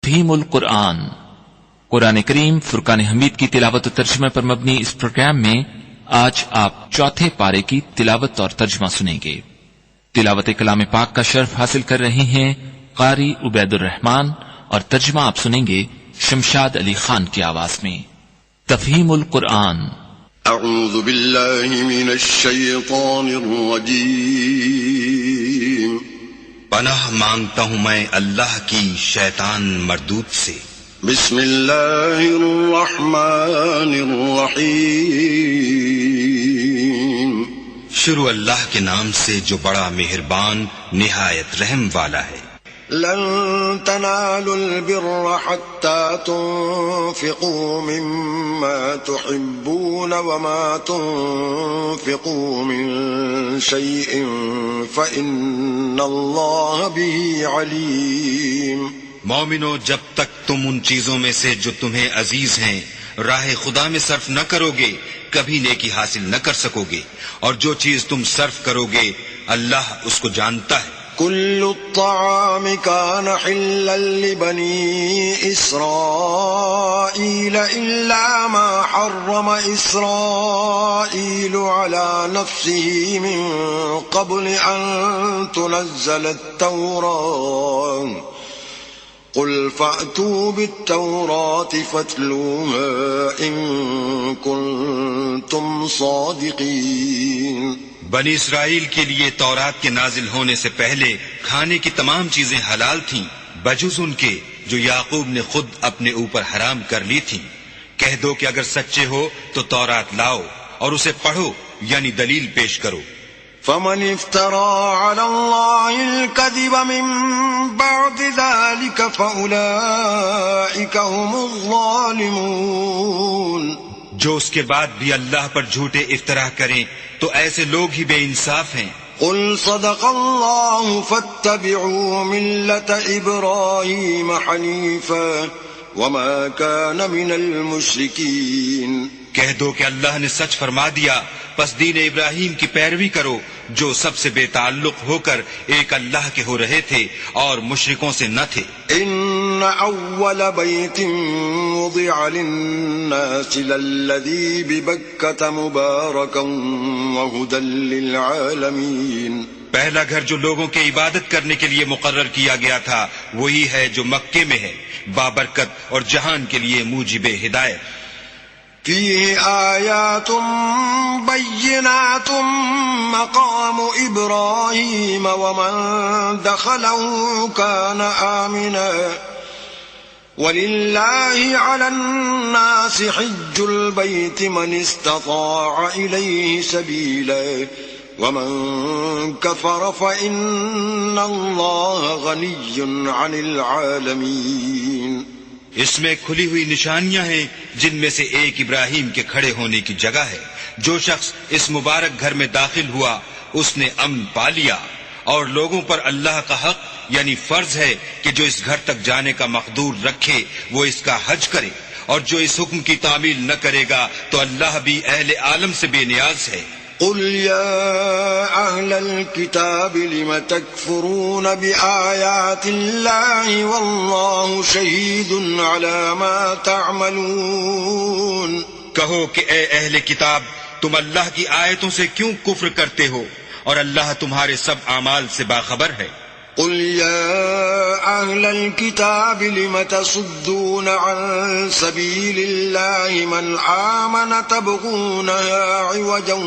تفہیم القرآن، قرآن کریم فرقان حمید کی تلاوت و ترجمہ پر مبنی اس پروگرام میں آج آپ چوتھے پارے کی تلاوت اور ترجمہ سنیں گے۔ تلاوت کلام پاک کا شرف حاصل کر رہے ہیں قاری عبید الرحمان، اور ترجمہ آپ سنیں گے شمشاد علی خان کی آواز میں۔ تفہیم القرآن۔ اعوذ باللہ من الشیطان الرجیم۔ پناہ مانگتا ہوں میں اللہ کی شیطان مردود سے۔ بسم اللہ الرحمن الرحیم۔ شروع اللہ کے نام سے جو بڑا مہربان نہایت رحم والا ہے۔ لن تنالوا البر حتى تنفقوا مما تحبون وما تنفقوا من شيء فإن الله به عليم۔ مومنو، جب تک تم ان چیزوں میں سے جو تمہیں عزیز ہیں راہ خدا میں صرف نہ کرو گے کبھی نیکی حاصل نہ کر سکو گے، اور جو چیز تم صرف کرو گے اللہ اس کو جانتا ہے۔ كل الطعام كان حلا لبني إسرائيل إلا ما حرم إسرائيل على نفسه من قبل أن تنزل التوراة قل فأتوا بالتوراة فاتلوها إن كنتم صادقين۔ بنی اسرائیل کے لیے تورات کے نازل ہونے سے پہلے کھانے کی تمام چیزیں حلال تھیں بجز ان کے جو یعقوب نے خود اپنے اوپر حرام کر لی تھیں۔ کہہ دو کہ اگر سچے ہو تو تورات لاؤ اور اسے پڑھو، یعنی دلیل پیش کرو۔ فمن افترى على الله الكذب من بعد ذلك فأولئك هم الظالمون۔ جو اس کے بعد بھی اللہ پر جھوٹے افطرا کریں تو ایسے لوگ ہی بے انصاف ہیں۔ قل صدق الله فاتبعوا ملة إبراهيم حنيفا وما كان من المشركين۔ کہہ دو کہ اللہ نے سچ فرما دیا، پس دین ابراہیم کی پیروی کرو جو سب سے بے تعلق ہو کر ایک اللہ کے ہو رہے تھے اور مشرکوں سے نہ تھے۔ ان اول بیت وضع للناس للذی ببکۃ مبارکا وہدی للعالمین۔ پہلا گھر جو لوگوں کے عبادت کرنے کے لیے مقرر کیا گیا تھا وہی ہے جو مکے میں ہے، بابرکت اور جہان کے لیے موجب ہدایت۔ فيه آيات بينات مقام إبراهيم ومن دخله كان آمنا ولله على الناس حج البيت من استطاع إليه سبيلا ومن كفر فإن الله غني عن العالمين۔ اس میں کھلی ہوئی نشانیاں ہیں جن میں سے ایک ابراہیم کے کھڑے ہونے کی جگہ ہے۔ جو شخص اس مبارک گھر میں داخل ہوا اس نے امن پا لیا، اور لوگوں پر اللہ کا حق یعنی فرض ہے کہ جو اس گھر تک جانے کا مقدور رکھے وہ اس کا حج کرے، اور جو اس حکم کی تعمیل نہ کرے گا تو اللہ بھی اہل عالم سے بے نیاز ہے۔ قل يا أهل الكتاب لم تكفرون بآيات الله والله شهيد على ما تعملون۔ کہو کہ اے اہل کتاب، تم اللہ کی آیتوں سے کیوں کفر کرتے ہو اور اللہ تمہارے سب اعمال سے باخبر ہے۔ قل يا أهل الكتاب لم تصدون عن سبيل الله من آمن تبغونها عوجا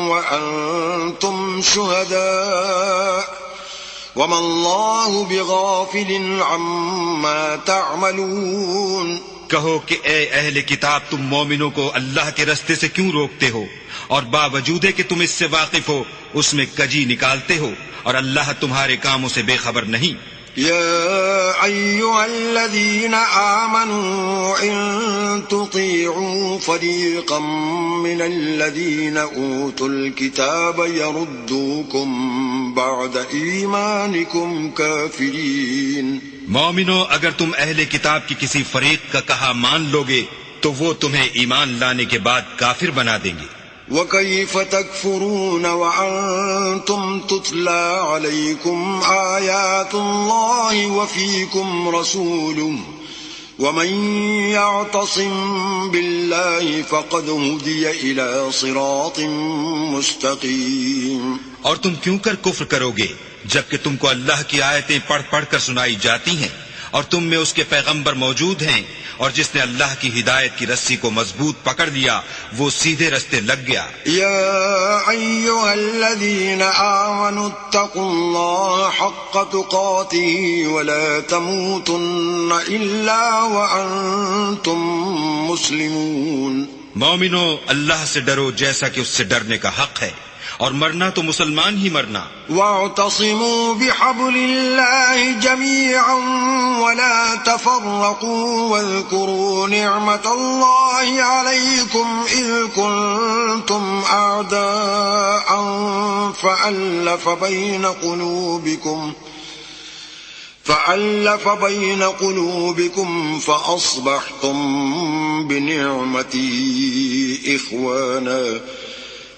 وأنتم شهداء وما الله بغافل عما تعملون۔ کہو کہ اے اہل کتاب، تم مومنوں کو اللہ کے رستے سے کیوں روکتے ہو، اور باوجود کہ تم اس سے واقف ہو اس میں کجی نکالتے ہو، اور اللہ تمہارے کاموں سے بے خبر نہیں۔ يا أيها الذين آمنوا إن تطيعوا فريقا من الذين أوتوا الكتاب يردوكم بعد إيمانكم كافرين۔ مومنو، اگر تم اہل کتاب کی کسی فریق کا کہا مان لوگے تو وہ تمہیں ایمان لانے کے بعد کافر بنا دیں گے۔ وكيف تكفرون وأنتم تتلى عليكم آيات الله وفيكم رسوله ومن يعتصم بالله فقد هدي إلى صراط مستقيم. اور تم کیوں کر کفر کرو گے جبکہ تم کو اللہ کی آیتیں پڑھ پڑھ کر سنائی جاتی ہیں اور تم میں اس کے پیغمبر موجود ہیں، اور جس نے اللہ کی ہدایت کی رسی کو مضبوط پکڑ لیا وہ سیدھے رستے لگ گیا. يا أيها الذين آمنوا اتقوا الله حق تقاته ولا تموتن إلا وأنتم مسلمون. مومنو، اللہ سے ڈرو جیسا کہ اس سے ڈرنے کا حق ہے، اور مرنا تو مسلمان ہی مرنا. واعتصموا بحبل الله جميعا ولا تفرقوا واذكروا نعمة الله عليكم إذ كنتم أعداء فألف بين قلوبكم فأصبحتم بنعمتي إخوانا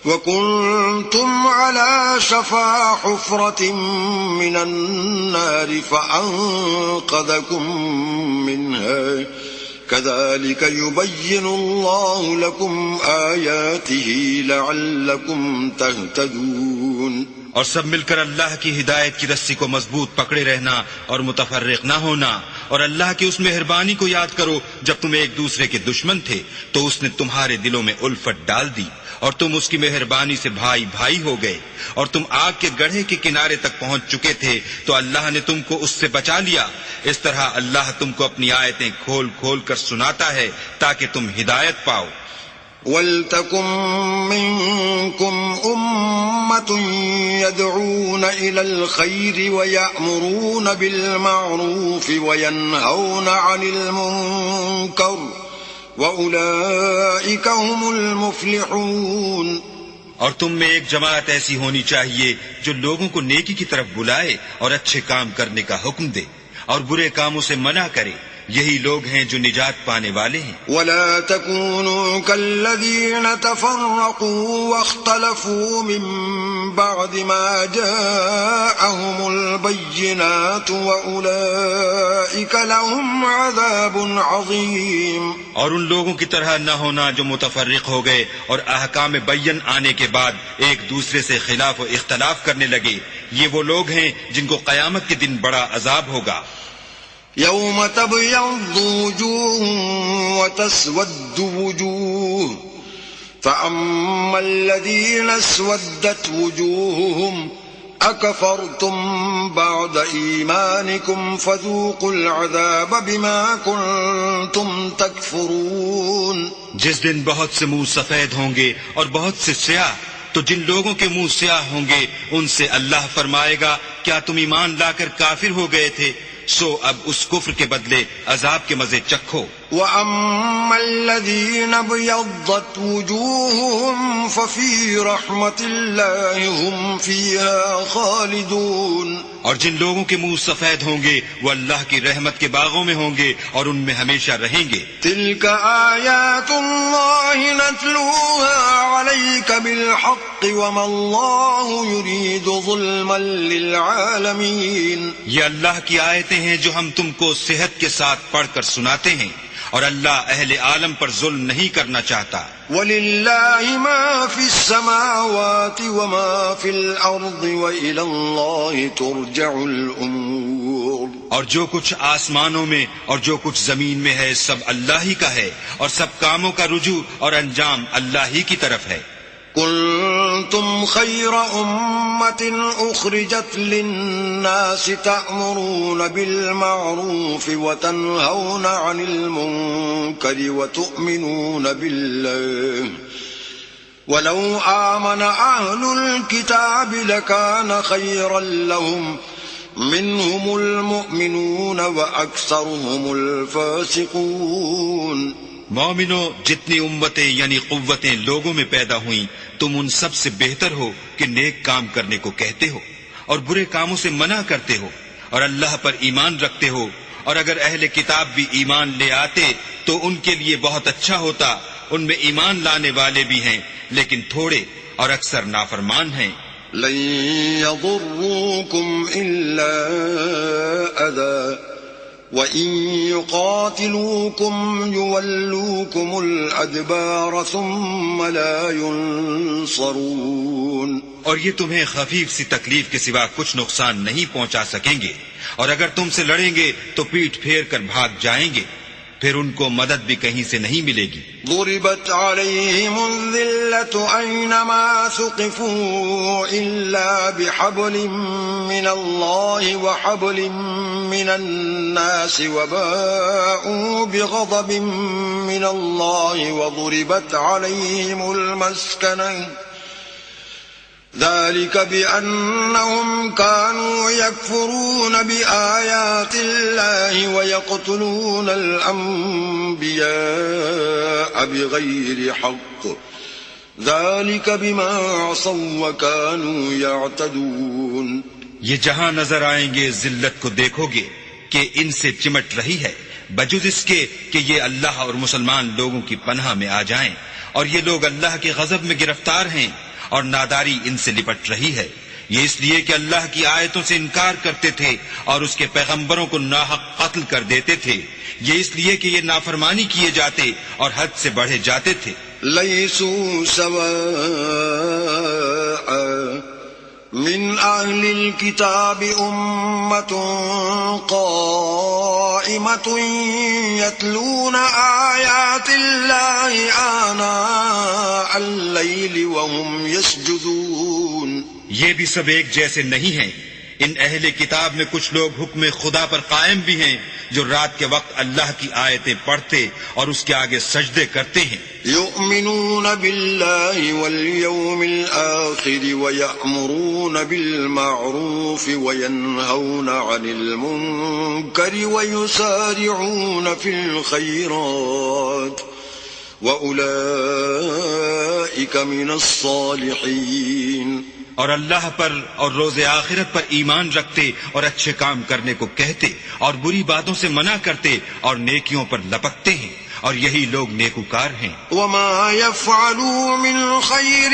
وكنتم على شفا حفرة من النار فأنقذكم منها كذلك يبين الله لكم آياته لعلكم تهتدون. اور سب مل کر اللہ کی ہدایت کی رسی کو مضبوط پکڑے رہنا اور متفرق نہ ہونا، اور اللہ کی اس مہربانی کو یاد کرو جب تم ایک دوسرے کے دشمن تھے تو اس نے تمہارے دلوں میں الفت ڈال دی اور تم اس کی مہربانی سے بھائی بھائی ہو گئے، اور تم آگ کے گڑھے کے کنارے تک پہنچ چکے تھے تو اللہ نے تم کو اس سے بچا لیا. اس طرح اللہ تم کو اپنی آیتیں کھول کھول کر سناتا ہے تاکہ تم ہدایت پاؤ. وَلْتَكُن مِّنكُمْ أُمَّةٌ يَدْعُونَ إِلَى الْخَيْرِ وَيَأْمُرُونَ بِالْمَعْرُوفِ وَيَنْهَوْنَ عَنِ الْمُنكَرِ وَأُولَئِكَ هُمُ الْمُفْلِحُونَ. اور تم میں ایک جماعت ایسی ہونی چاہیے جو لوگوں کو نیکی کی طرف بلائے اور اچھے کام کرنے کا حکم دے اور برے کاموں سے منع کرے، یہی لوگ ہیں جو نجات پانے والے ہیں. ولا تكونوا كالذين تفرقوا واختلفوا من بعد ما جاءهم البينات وأولئك لهم عذاب عظيم. اور ان لوگوں کی طرح نہ ہونا جو متفرق ہو گئے اور احکام بین آنے کے بعد ایک دوسرے سے خلاف و اختلاف کرنے لگے، یہ وہ لوگ ہیں جن کو قیامت کے دن بڑا عذاب ہوگا. يوم تبيض وجوه وتسود وجوه فأما الذين اسودت وجوههم أكفرتم بعد إيمانكم فذوقوا العذاب بما كنتم تكفرون. جس دن بہت سے منہ سفید ہوں گے اور بہت سے سیاہ، تو جن لوگوں کے منہ سیاہ ہوں گے ان سے اللہ فرمائے گا کیا تم ایمان لا کر کافر ہو گئے تھے؟ سو اب اس کفر کے بدلے عذاب کے مزے چکھو. وَأَمَّا الَّذِينَ ابْيَضَّتْ وُجُوهُهُمْ فَفِي رَحْمَةِ اللَّهِ هُمْ فِيهَا خَالِدُونَ. اور جن لوگوں کے منہ سفید ہوں گے وہ اللہ کی رحمت کے باغوں میں ہوں گے اور ان میں ہمیشہ رہیں گے. تِلْكَ آيَاتُ اللَّهِ نَتْلُوهَا عَلَيْكَ بِالْحَقِّ وَمَا اللَّهُ يُرِيدُ ظُلْمًا لِلْعَالَمِينَ. یہ اللہ کی آیتیں ہیں جو ہم تم کو صحت کے ساتھ پڑھ کر سناتے ہیں، اور اللہ اہل عالم پر ظلم نہیں کرنا چاہتا. وَلِلَّهِ مَا فِي السَّمَاوَاتِ وَمَا فِي الْأَرْضِ وَإِلَى اللَّهِ تُرْجَعُ الْأُمُورُ. اور جو کچھ آسمانوں میں اور جو کچھ زمین میں ہے سب اللہ ہی کا ہے، اور سب کاموں کا رجوع اور انجام اللہ ہی کی طرف ہے. كنتم خير أمة أخرجت للناس تأمرون بالمعروف وتنهون عن المنكر وتؤمنون بالله ولو آمن أهل الكتاب لكان خيرا لهم منهم المؤمنون وأكثرهم الفاسقون. مومنو، جتنی امتیں یعنی قوتیں لوگوں میں پیدا ہوئیں تم ان سب سے بہتر ہو کہ نیک کام کرنے کو کہتے ہو اور برے کاموں سے منع کرتے ہو اور اللہ پر ایمان رکھتے ہو. اور اگر اہل کتاب بھی ایمان لے آتے تو ان کے لیے بہت اچھا ہوتا، ان میں ایمان لانے والے بھی ہیں لیکن تھوڑے اور اکثر نافرمان ہیں. لن يضروكم إلا أذى وإن يقاتلوكم يولوكم الأدبار ثم لا ينصرون. اور یہ تمہیں خفیف سی تکلیف کے سوا کچھ نقصان نہیں پہنچا سکیں گے، اور اگر تم سے لڑیں گے تو پیٹھ پھیر کر بھاگ جائیں گے، پھر ان کو مدد بھی کہیں سے نہیں ملے گی. ضربت عليهم الذلة أينما ثقفوا إلا بحبل من الله وحبل من الناس وباءوا بغضب من الله وضربت عليهم المسكنة ذلك بأنهم كانوا يكفرون بآيات الله ويقتلون الأنبياء بغير حق ذلك بما عصوا وكانوا يعتدون. یہ جہاں نظر آئیں گے ذلت کو دیکھو گے کہ ان سے چمٹ رہی ہے، بجز اس کے کہ یہ اللہ اور مسلمان لوگوں کی پناہ میں آ جائیں، اور یہ لوگ اللہ کے غضب میں گرفتار ہیں اور ناداری ان سے لپٹ رہی ہے. یہ اس لیے کہ اللہ کی آیتوں سے انکار کرتے تھے اور اس کے پیغمبروں کو ناحق قتل کر دیتے تھے. یہ اس لیے کہ یہ نافرمانی کیے جاتے اور حد سے بڑھے جاتے تھے. ليسوا سواء من أهل الكتاب أمة قائمة يتلون آيات الله آناء الليل وهم يسجدون. یہ بھی سب ایک جیسے نہیں ہیں. ان اہل کتاب میں کچھ لوگ حکم خدا پر قائم بھی ہیں جو رات کے وقت اللہ کی آیتیں پڑھتے اور اس کے آگے سجدے کرتے ہیں. يؤمنون بالله واليوم الآخر ويأمرون بالمعروف وينهون عن المنكر ويسارعون في الخيرات وأولئك من الصالحين. اور اللہ پر اور روز آخرت پر ایمان رکھتے اور اچھے کام کرنے کو کہتے اور بری باتوں سے منع کرتے اور نیکیوں پر لپکتے ہیں، اور یہی لوگ نیکوکار ہیں. وما يفعلوا من خير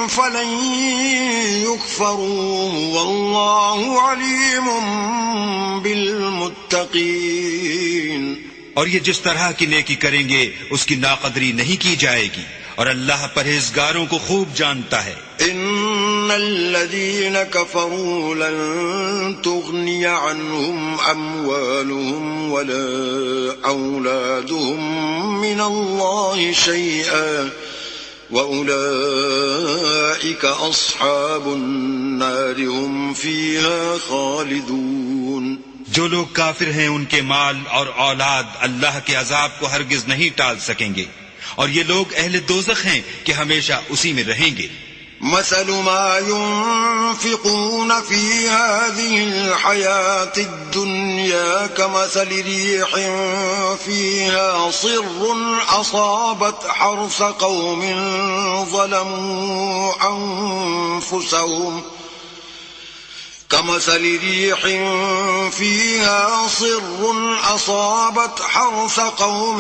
فلن يكفروه والله عليم بالمتقين. اور یہ جس طرح کی نیکی کریں گے اس کی ناقدری نہیں کی جائے گی، اور اللہ پرہیزگاروں کو خوب جانتا ہے. ان الذين كفروا لن تغني عنهم اموالهم ولا اولادهم من الله شيئا واولئك اصحاب النار هم فيها خالدون. جو لوگ کافر ہیں ان کے مال اور اولاد اللہ کے عذاب کو ہرگز نہیں ٹال سکیں گے، اور یہ لوگ اہل دوزخ ہیں کہ ہمیشہ اسی میں رہیں گے. مثل ما ينفقون في هذه الحياة الدنيا كمثل ريح فيها صر أصابت حرث قوم ظلموا أنفسهم كمثل ريح فيها صر أصابت حرث قوم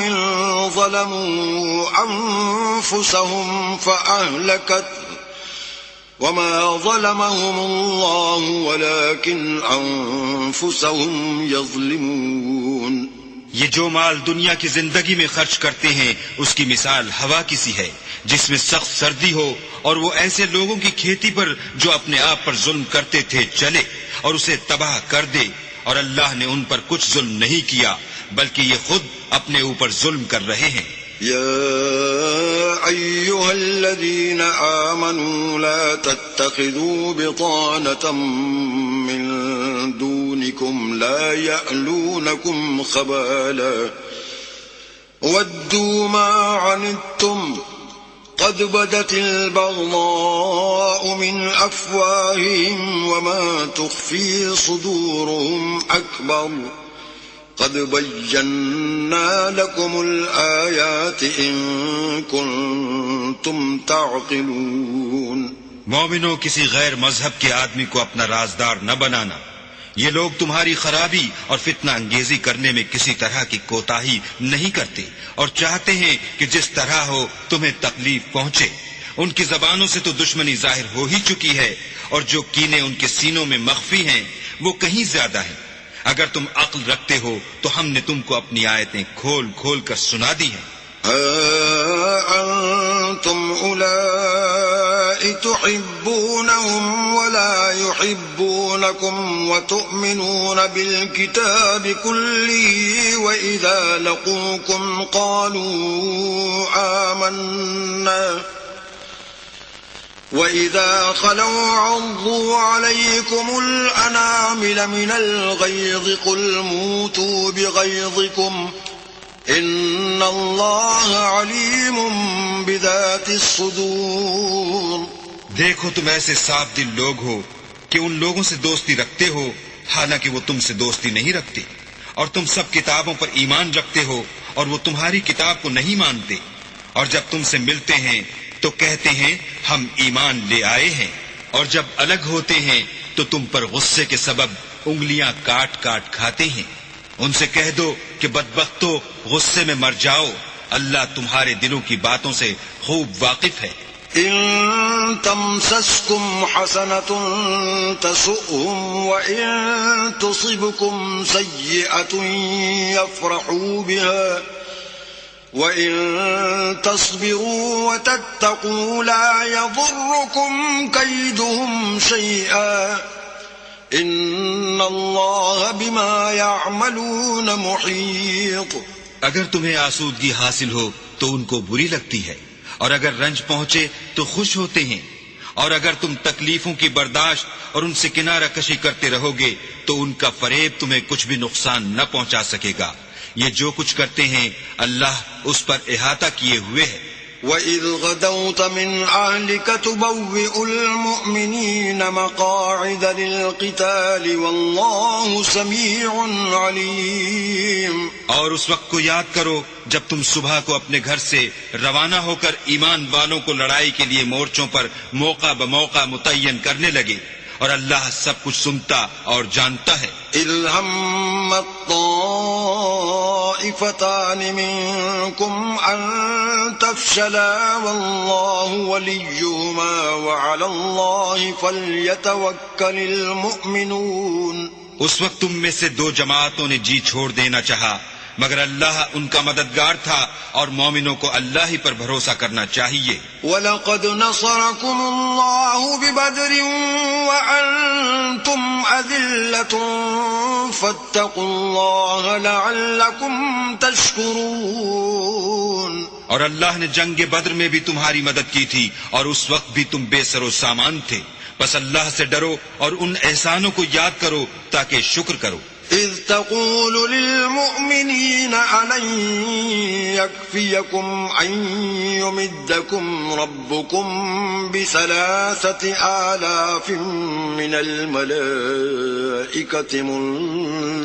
ظلموا أنفسهم فأهلكت وما ظلمهم الله ولكن أنفسهم يظلمون. یہ جو مال دنیا کی زندگی میں خرچ کرتے ہیں اس کی مثال ہوا کی سی ہے جس میں سخت سردی ہو اور وہ ایسے لوگوں کی کھیتی پر جو اپنے آپ پر ظلم کرتے تھے چلے اور اسے تباہ کر دے، اور اللہ نے ان پر کچھ ظلم نہیں کیا بلکہ یہ خود اپنے اوپر ظلم کر رہے ہیں. يا أيها الذين آمنوا لا تتخذوا بطانة من دونكم لا يألونكم خبالا ودوا ما عنتم قد بدت البغضاء من أفواههم وما تخفي صدورهم أكبر قد بينا لكم الآيات إن كنتم تعقلون. مومنوں، کسی غیر مذہب کے آدمی کو اپنا رازدار نہ بنانا. یہ لوگ تمہاری خرابی اور فتنہ انگیزی کرنے میں کسی طرح کی کوتاہی نہیں کرتے اور چاہتے ہیں کہ جس طرح ہو تمہیں تکلیف پہنچے. ان کی زبانوں سے تو دشمنی ظاہر ہو ہی چکی ہے اور جو کینے ان کے سینوں میں مخفی ہیں وہ کہیں زیادہ ہیں. اگر تم عقل رکھتے ہو تو ہم نے تم کو اپنی آیتیں کھول کھول کر سنا دی ہیں. أنتم أولئك تحبونهم ولا يحبونكم وتؤمنون بالكتاب كله وإذا لقوكم قالوا آمنا وَإِذَا خَلَوْا عَضُّوا عَلَيْكُمُ الْأَنَامِلَ مِنَ الْغَيْظِ قُلْ مُوتُوا بِغَيْظِكُمْ إِنَّ اللَّهَ عَلِيمٌ بِذَاتِ الصُّدُورِ. دیکھو تم ایسے صاف دل لوگ ہو کہ ان لوگوں سے دوستی رکھتے ہو حالانکہ وہ تم سے دوستی نہیں رکھتے، اور تم سب کتابوں پر ایمان رکھتے ہو اور وہ تمہاری کتاب کو نہیں مانتے، اور جب تم سے ملتے ہیں تو کہتے ہیں ہم ایمان لے آئے ہیں، اور جب الگ ہوتے ہیں تو تم پر غصے کے سبب انگلیاں کاٹ کاٹ کھاتے ہیں. ان سے کہہ دو کہ بدبختو غصے میں مر جاؤ، اللہ تمہارے دلوں کی باتوں سے خوب واقف ہے. إن تمسسكم حسنة تسؤهم وإن تصبكم سيئة يفرحوا بها وَإِن تَصْبِرُوا وَتَتَّقُوا لَا يَضُرُّكُمْ كَيْدُهُمْ شَيْئًا إِنَّ اللَّهَ بِمَا يَعْمَلُونَ مُحِيطٌ. اگر تمہیں آسودگی حاصل ہو تو ان کو بری لگتی ہے، اور اگر رنج پہنچے تو خوش ہوتے ہیں، اور اگر تم تکلیفوں کی برداشت اور ان سے کنارہ کشی کرتے رہو گے تو ان کا فریب تمہیں کچھ بھی نقصان نہ پہنچا سکے گا. یہ جو کچھ کرتے ہیں اللہ اس پر احاطہ کیے ہوئے ہے. وَإِذْ غَدَوْتَ مِنْ أَهْلِكَ تُبَوِّئُ الْمُؤْمِنِينَ مَقَاعِدَ لِلْقِتَالِ وَاللَّهُ سَمِيعٌ عَلِيمٌ. اور اس وقت کو یاد کرو جب تم صبح کو اپنے گھر سے روانہ ہو کر ایمان والوں کو لڑائی کے لیے مورچوں پر موقع بموقع متعین کرنے لگے، اور اللہ سب کچھ سنتا اور جانتا ہے. إِذْ هَمَّت طَّائِفَتَانِ مِنكُمْ أَن تَفْشَلَا وَاللَّهُ وَلِيُّهُمَا وَعَلَى اللَّهِ فَلْيَتَوَكَّلِ الْمُؤْمِنُونَ. اس وقت تم میں سے دو جماعتوں نے جی چھوڑ دینا چاہا، مگر اللہ ان کا مددگار تھا اور مومنوں کو اللہ ہی پر بھروسہ کرنا چاہیے. وَلَقَدْ نَصَرَكُمُ اللَّهُ بِبَدْرٍ وَأَنْتُمْ أَذِلَّةٌ فَاتَّقُوا اللَّهَ لَعَلَّكُمْ تَشْكُرُونَ. اور اللہ نے جنگ بدر میں بھی تمہاری مدد کی تھی اور اس وقت بھی تم بے سر و سامان تھے، بس اللہ سے ڈرو اور ان احسانوں کو یاد کرو تاکہ شکر کرو. إِذْ تَقُولُ لِلْمُؤْمِنِينَ أَلَنْ يَكْفِيَكُمْ أَنْ يُمِدَّكُمْ رَبُّكُمْ ب3,000 مِّنَ الْمَلَائِكَةِ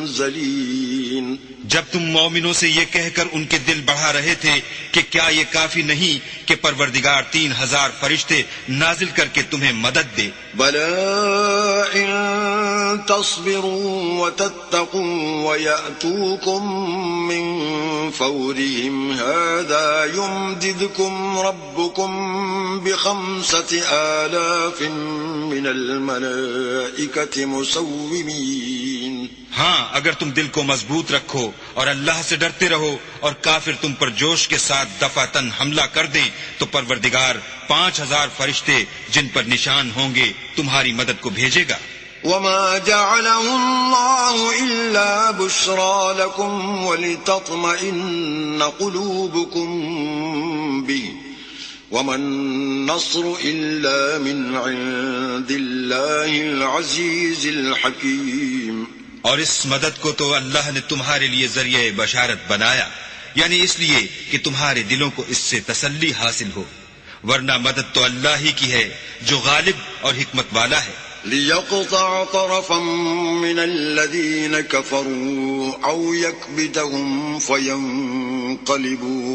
مُنزَلِينَ. جب تم مومنوں سے یہ کہہ کر ان کے دل بڑھا رہے تھے کہ کیا یہ کافی نہیں کہ پروردگار 3,000 فرشتے نازل کر کے تمہیں مدد دے. بَلَىٰ إِن تَصْبِرُوا وَتَتَّقُوا وَيَأْتُوكُم مِّن فَوْرِهِمْ هَٰذَا يُمْدِدْكُمْ رَبُّكُم ب5,000 مِّنَ الْمَلَائِكَةِ مُسَوِّمِينَ. ہاں اگر تم دل کو مضبوط رکھو اور اللہ سے ڈرتے رہو اور کافر تم پر جوش کے ساتھ دفعتاً حملہ کر دیں تو پروردگار 5,000 فرشتے جن پر نشان ہوں گے تمہاری مدد کو بھیجے گا. وَمَا جَعَلَهُ اللَّهُ إِلَّا بُشْرَىٰ لَكُمْ وَلِتَطْمَئِنَّ قُلُوبُكُم بِهِ وَمَا النَّصْرُ إِلَّا مِنْ عِندِ اللَّهِ الْعَزِيزِ الْحَكِيمِ. اور اس مدد کو تو اللہ نے تمہارے لیے ذریعہ بشارت بنایا، یعنی اس لیے کہ تمہارے دلوں کو اس سے تسلی حاصل ہو، ورنہ مدد تو اللہ ہی کی ہے جو غالب اور حکمت والا ہے. لِيَقْطَعَ طَرَفًا مِّنَ الَّذِينَ كَفَرُوا أَوْ يَكْبِتَهُمْ فَيَنقَلِبُوا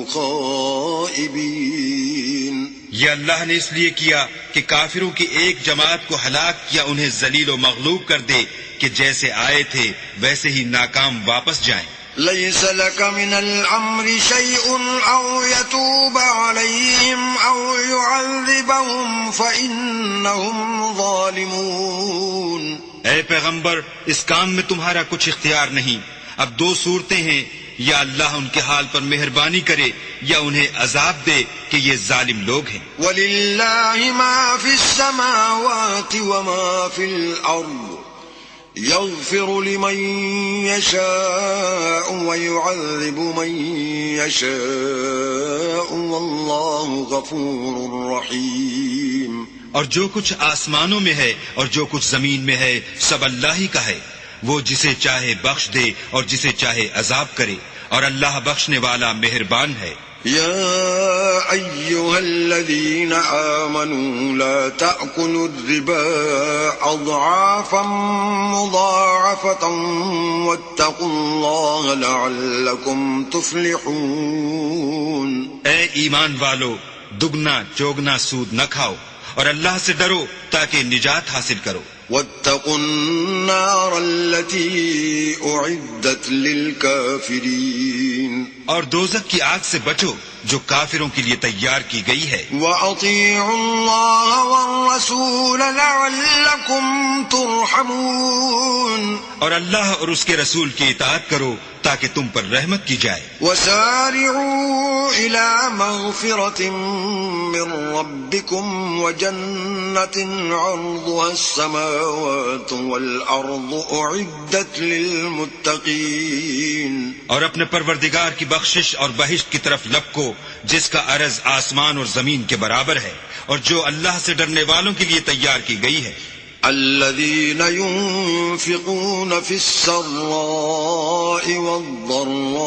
خَائِبِينَ. یہ اللہ نے اس لیے کیا کہ کافروں کی ایک جماعت کو ہلاک یا انہیں ذلیل و مغلوب کر دے کہ جیسے آئے تھے ویسے ہی ناکام واپس جائیں. ليس لك من الأمر شيء أو يتوب عليهم أو يعذبهم فإنهم ظالمون. اے پیغمبر اس کام میں تمہارا کچھ اختیار نہیں. اب دو صورتیں ہیں، یا اللہ ان کے حال پر مہربانی کرے یا انہیں عذاب دے کہ یہ ظالم لوگ ہیں. ولله ما في السماوات وما في الأرض يغفر لمن يشاء ويعذب من يشاء والله غفور رحيم. اور جو کچھ آسمانوں میں ہے اور جو کچھ زمین میں ہے سب اللہ ہی کا ہے. وہ جسے چاہے بخش دے اور جسے چاہے عذاب کرے، اور اللہ بخشنے والا مہربان ہے. يا أيها الذين آمنوا لا تأكلوا الربا أضعافا مضاعفة واتقوا الله لعلكم تفلحون. اے ایمان والو، دگنا چوگنا سود نہ کھاؤ اور اللہ سے ڈرو تاکہ نجات حاصل کرو. واتقوا النار التي أعدت للكافرين. اور دوزخ کی آگ سے بچو جو کافروں کے لیے تیار کی گئی ہے. وأطيعوا الله والرسول لعلكم ترحمون. اور اللہ اور اس کے رسول کی اطاعت کرو تاکہ تم پر رحمت کی جائے. وسارعوا إلى مغفرة من ربكم وجنة عرضها السماوات والأرض أعدت للمتقين. اور اپنے پروردگار کی بخشش اور بہشت کی طرف لپکو جس کا عرض آسمان اور زمین کے برابر ہے اور جو اللہ سے ڈرنے والوں کے لیے تیار کی گئی ہے. الذين ينفقون في السراء والضراء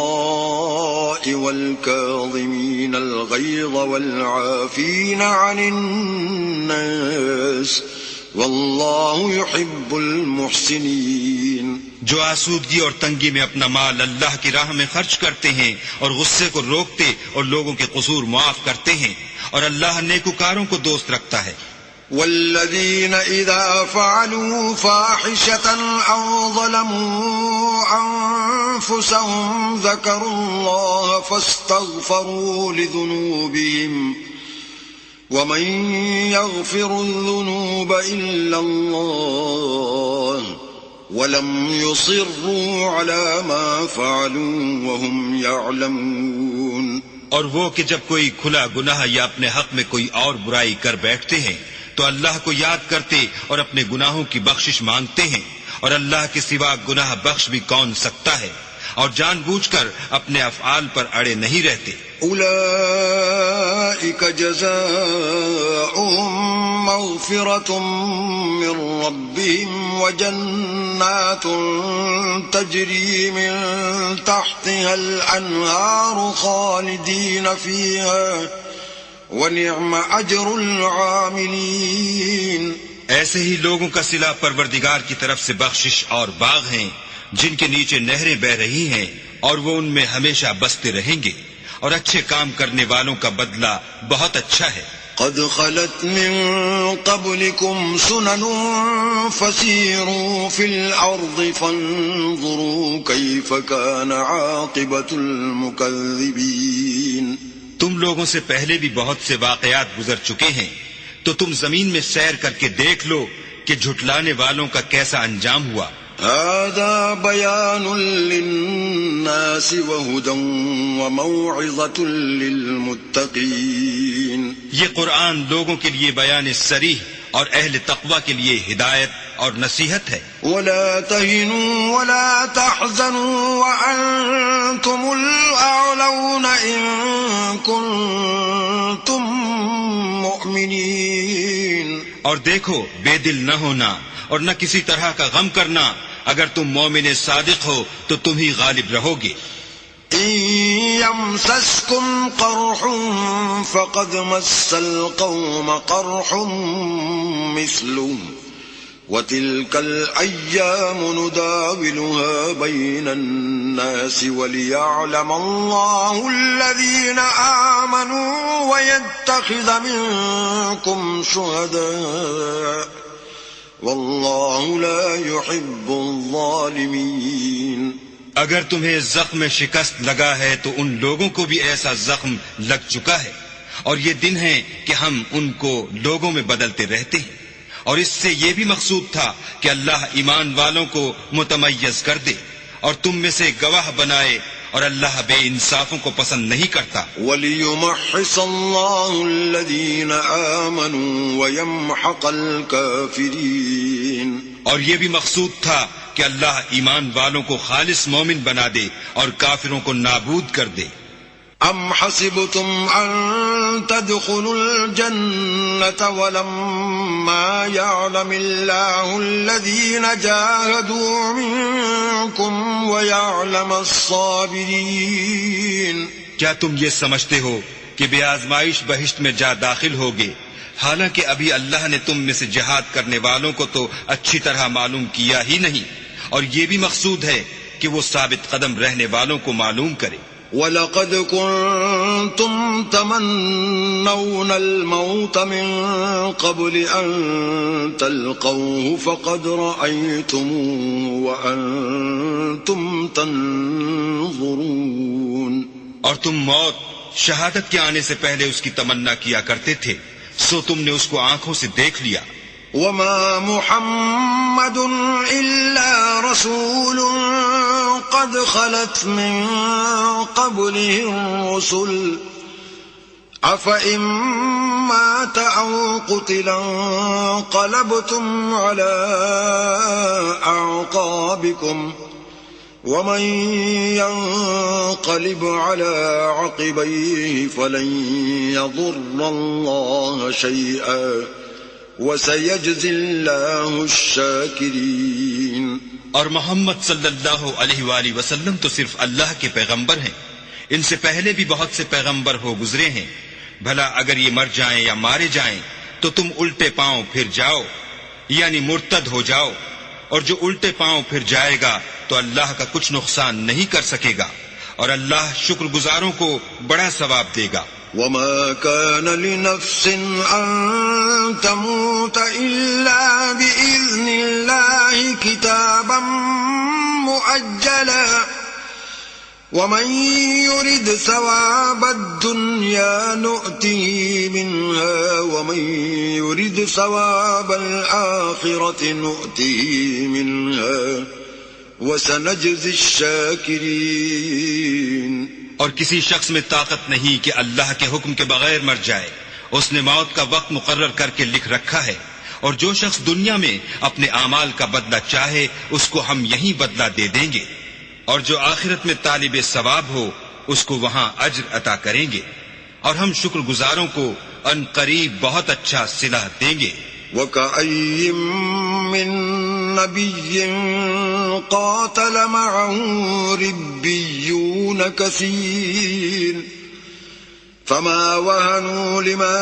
والكاظمين الغيظ والعافين عن الناس والله يحب المحسنين. جو آسودگی اور تنگی میں اپنا مال اللہ کی راہ میں خرچ کرتے ہیں اور غصے کو روکتے اور لوگوں کے قصور معاف کرتے ہیں، اور اللہ نیکوکاروں کو دوست رکھتا ہے. والذين إذا فعلوا فاحشة أو ظلموا أنفسهم ذكروا الله فاستغفروا لذنوبهم ومن يغفر الذنوب إلا الله ولم يصروا على ما فعلوا وهم يعلمون. اور وہ کہ جب کوئی کھلا گناہ یا اپنے حق میں کوئی اور برائی کر بیٹھتے ہیں تو اللہ کو یاد کرتے اور اپنے گناہوں کی بخشش مانگتے ہیں، اور اللہ کے سوا گناہ بخش بھی کون سکتا ہے، اور جان بوجھ کر اپنے افعال پر اڑے نہیں رہتے. أولئك جزاؤهم مغفرة من ربهم وجنات تجري من تحتها الأنهار خالدين فيها ونعم أجر العاملين. ایسے ہی لوگوں کا صلہ پروردگار کی طرف سے بخشش اور باغ ہیں جن کے نیچے نہریں بہ رہی ہیں، اور وہ ان میں ہمیشہ بستے رہیں گے، اور اچھے کام کرنے والوں کا بدلہ بہت اچھا ہے. قد خلت من قبلكم سنن فسيروا في الأرض فانظروا كيف كان عاقبة المكذبين. تم لوگوں سے پہلے بھی بہت سے واقعات گزر چکے ہیں، تو تم زمین میں سیر کر کے دیکھ لو کہ جھٹلانے والوں کا کیسا انجام ہوا. هذا بيان للناس وهدى وموعظة للمتقين. یہ قرآن لوگوں کے لیے بیان صریح اور اہل تقوی کے لیے ہدایت اور نصیحت ہے. ولا تهنوا ولا تحزنوا وأنتم الأعلون إن كنتم مؤمنين. اور دیکھو بے دل نہ ہونا اور نہ کسی طرح کا غم کرنا، اگر تم مومن صادق ہو تو تم ہی غالب رہو گے. إن يمسسكم قرح فقد مس القوم قرح مثله وتلك الأيام نداولها بين الناس وليعلم الله الذين آمنوا ويتخذ منكم شهداء والله لا يحب الظالمين. اگر تمہیں زخم شکست لگا ہے تو ان لوگوں کو بھی ایسا زخم لگ چکا ہے، اور یہ دن ہے کہ ہم ان کو لوگوں میں بدلتے رہتے ہیں، اور اس سے یہ بھی مقصود تھا کہ اللہ ایمان والوں کو متمیز کر دے اور تم میں سے گواہ بنائے، اور اللہ بے انصافوں کو پسند نہیں کرتا. وَلِيُمَحِّصَ اللَّهُ الَّذِينَ آمَنُوا وَيَمْحَقَ الْكَافِرِينَ. اور یہ بھی مقصود تھا کہ اللہ ایمان والوں کو خالص مومن بنا دے اور کافروں کو نابود کر دے. أَمْ حَسِبْتُمْ أَن تَدْخُلُوا الْجَنَّةَ وَلَمَّا يَعْلَمِ اللَّهُ الَّذِينَ جَاهَدُوا مِنكُمْ وَيَعْلَمَ الصَّابِرِينَ. کیا تم یہ سمجھتے ہو کہ بے آزمائش بہشت میں جا داخل ہوگے، حالانکہ ابھی اللہ نے تم میں سے جہاد کرنے والوں کو تو اچھی طرح معلوم کیا ہی نہیں، اور یہ بھی مقصود ہے کہ وہ ثابت قدم رہنے والوں کو معلوم کرے. وَلَقَدْ كُنْتُمْ تَمَنَّوْنَ الْمَوْتَ مِنْ قَبْلِ أَنْ تَلْقَوْهُ فَقَدْ رَأَيْتُمُوهُ وَأَنْتُمْ تَنْظُرُونَ. اور تم موت شہادت کے آنے سے پہلے اس کی تمنا کیا کرتے تھے، سو تم نے اس کو آنکھوں سے دیکھ لیا. وَمَا مُحَمَّدٌ إِلَّا رَسُولٌ قَدْ خَلَتْ مِن قَبْلِهِ الرُّسُلُ أَفَإِن مَّاتَ أَوْ قُتِلَ انقَلَبْتُمْ عَلَىٰ أَعْقَابِكُمْ وَمَن يَنقَلِبْ عَلَىٰ عَقِبَيْهِ فَلَن يَضُرَّ اللَّهَ شَيْئًا وَسَيَجْزِي اللَّهُ الشَّاكِرِينَ. اور محمد صلی اللہ علیہ وآلہ وسلم تو صرف اللہ کے پیغمبر ہیں، ان سے پہلے بھی بہت سے پیغمبر ہو گزرے ہیں. بھلا اگر یہ مر جائیں یا مارے جائیں تو تم الٹے پاؤں پھر جاؤ، یعنی مرتد ہو جاؤ، اور جو الٹے پاؤں پھر جائے گا تو اللہ کا کچھ نقصان نہیں کر سکے گا، اور اللہ شکر گزاروں کو بڑا ثواب دے گا. وَمَا كَانَ لِنَفْسٍ أَن تَمُوتَ إِلَّا بِإِذْنِ اللَّهِ كِتَابًا مُؤَجَّلًا وَمَن يُرِدْ ثَوَابَ الدُّنْيَا نُؤْتِهِ مِنْهَا وَمَن يُرِدْ ثَوَابَ الْآخِرَةِ نُؤْتِهِ مِنْهَا وَسَنَجْزِي الشَّاكِرِينَ. اور کسی شخص میں طاقت نہیں کہ اللہ کے حکم کے بغیر مر جائے، اس نے موت کا وقت مقرر کر کے لکھ رکھا ہے، اور جو شخص دنیا میں اپنے اعمال کا بدلہ چاہے اس کو ہم یہیں بدلہ دے دیں گے، اور جو آخرت میں طالب ثواب ہو اس کو وہاں اجر عطا کریں گے، اور ہم شکر گزاروں کو ان قریب بہت اچھا صلہ دیں گے. وَكَأَيٍّ مِّن نَّبِيٍّ قَاتَلَ مَعَهُ رِبِّيُّونَ كَثِيرٌ فَمَا وَهَنُوا لِمَا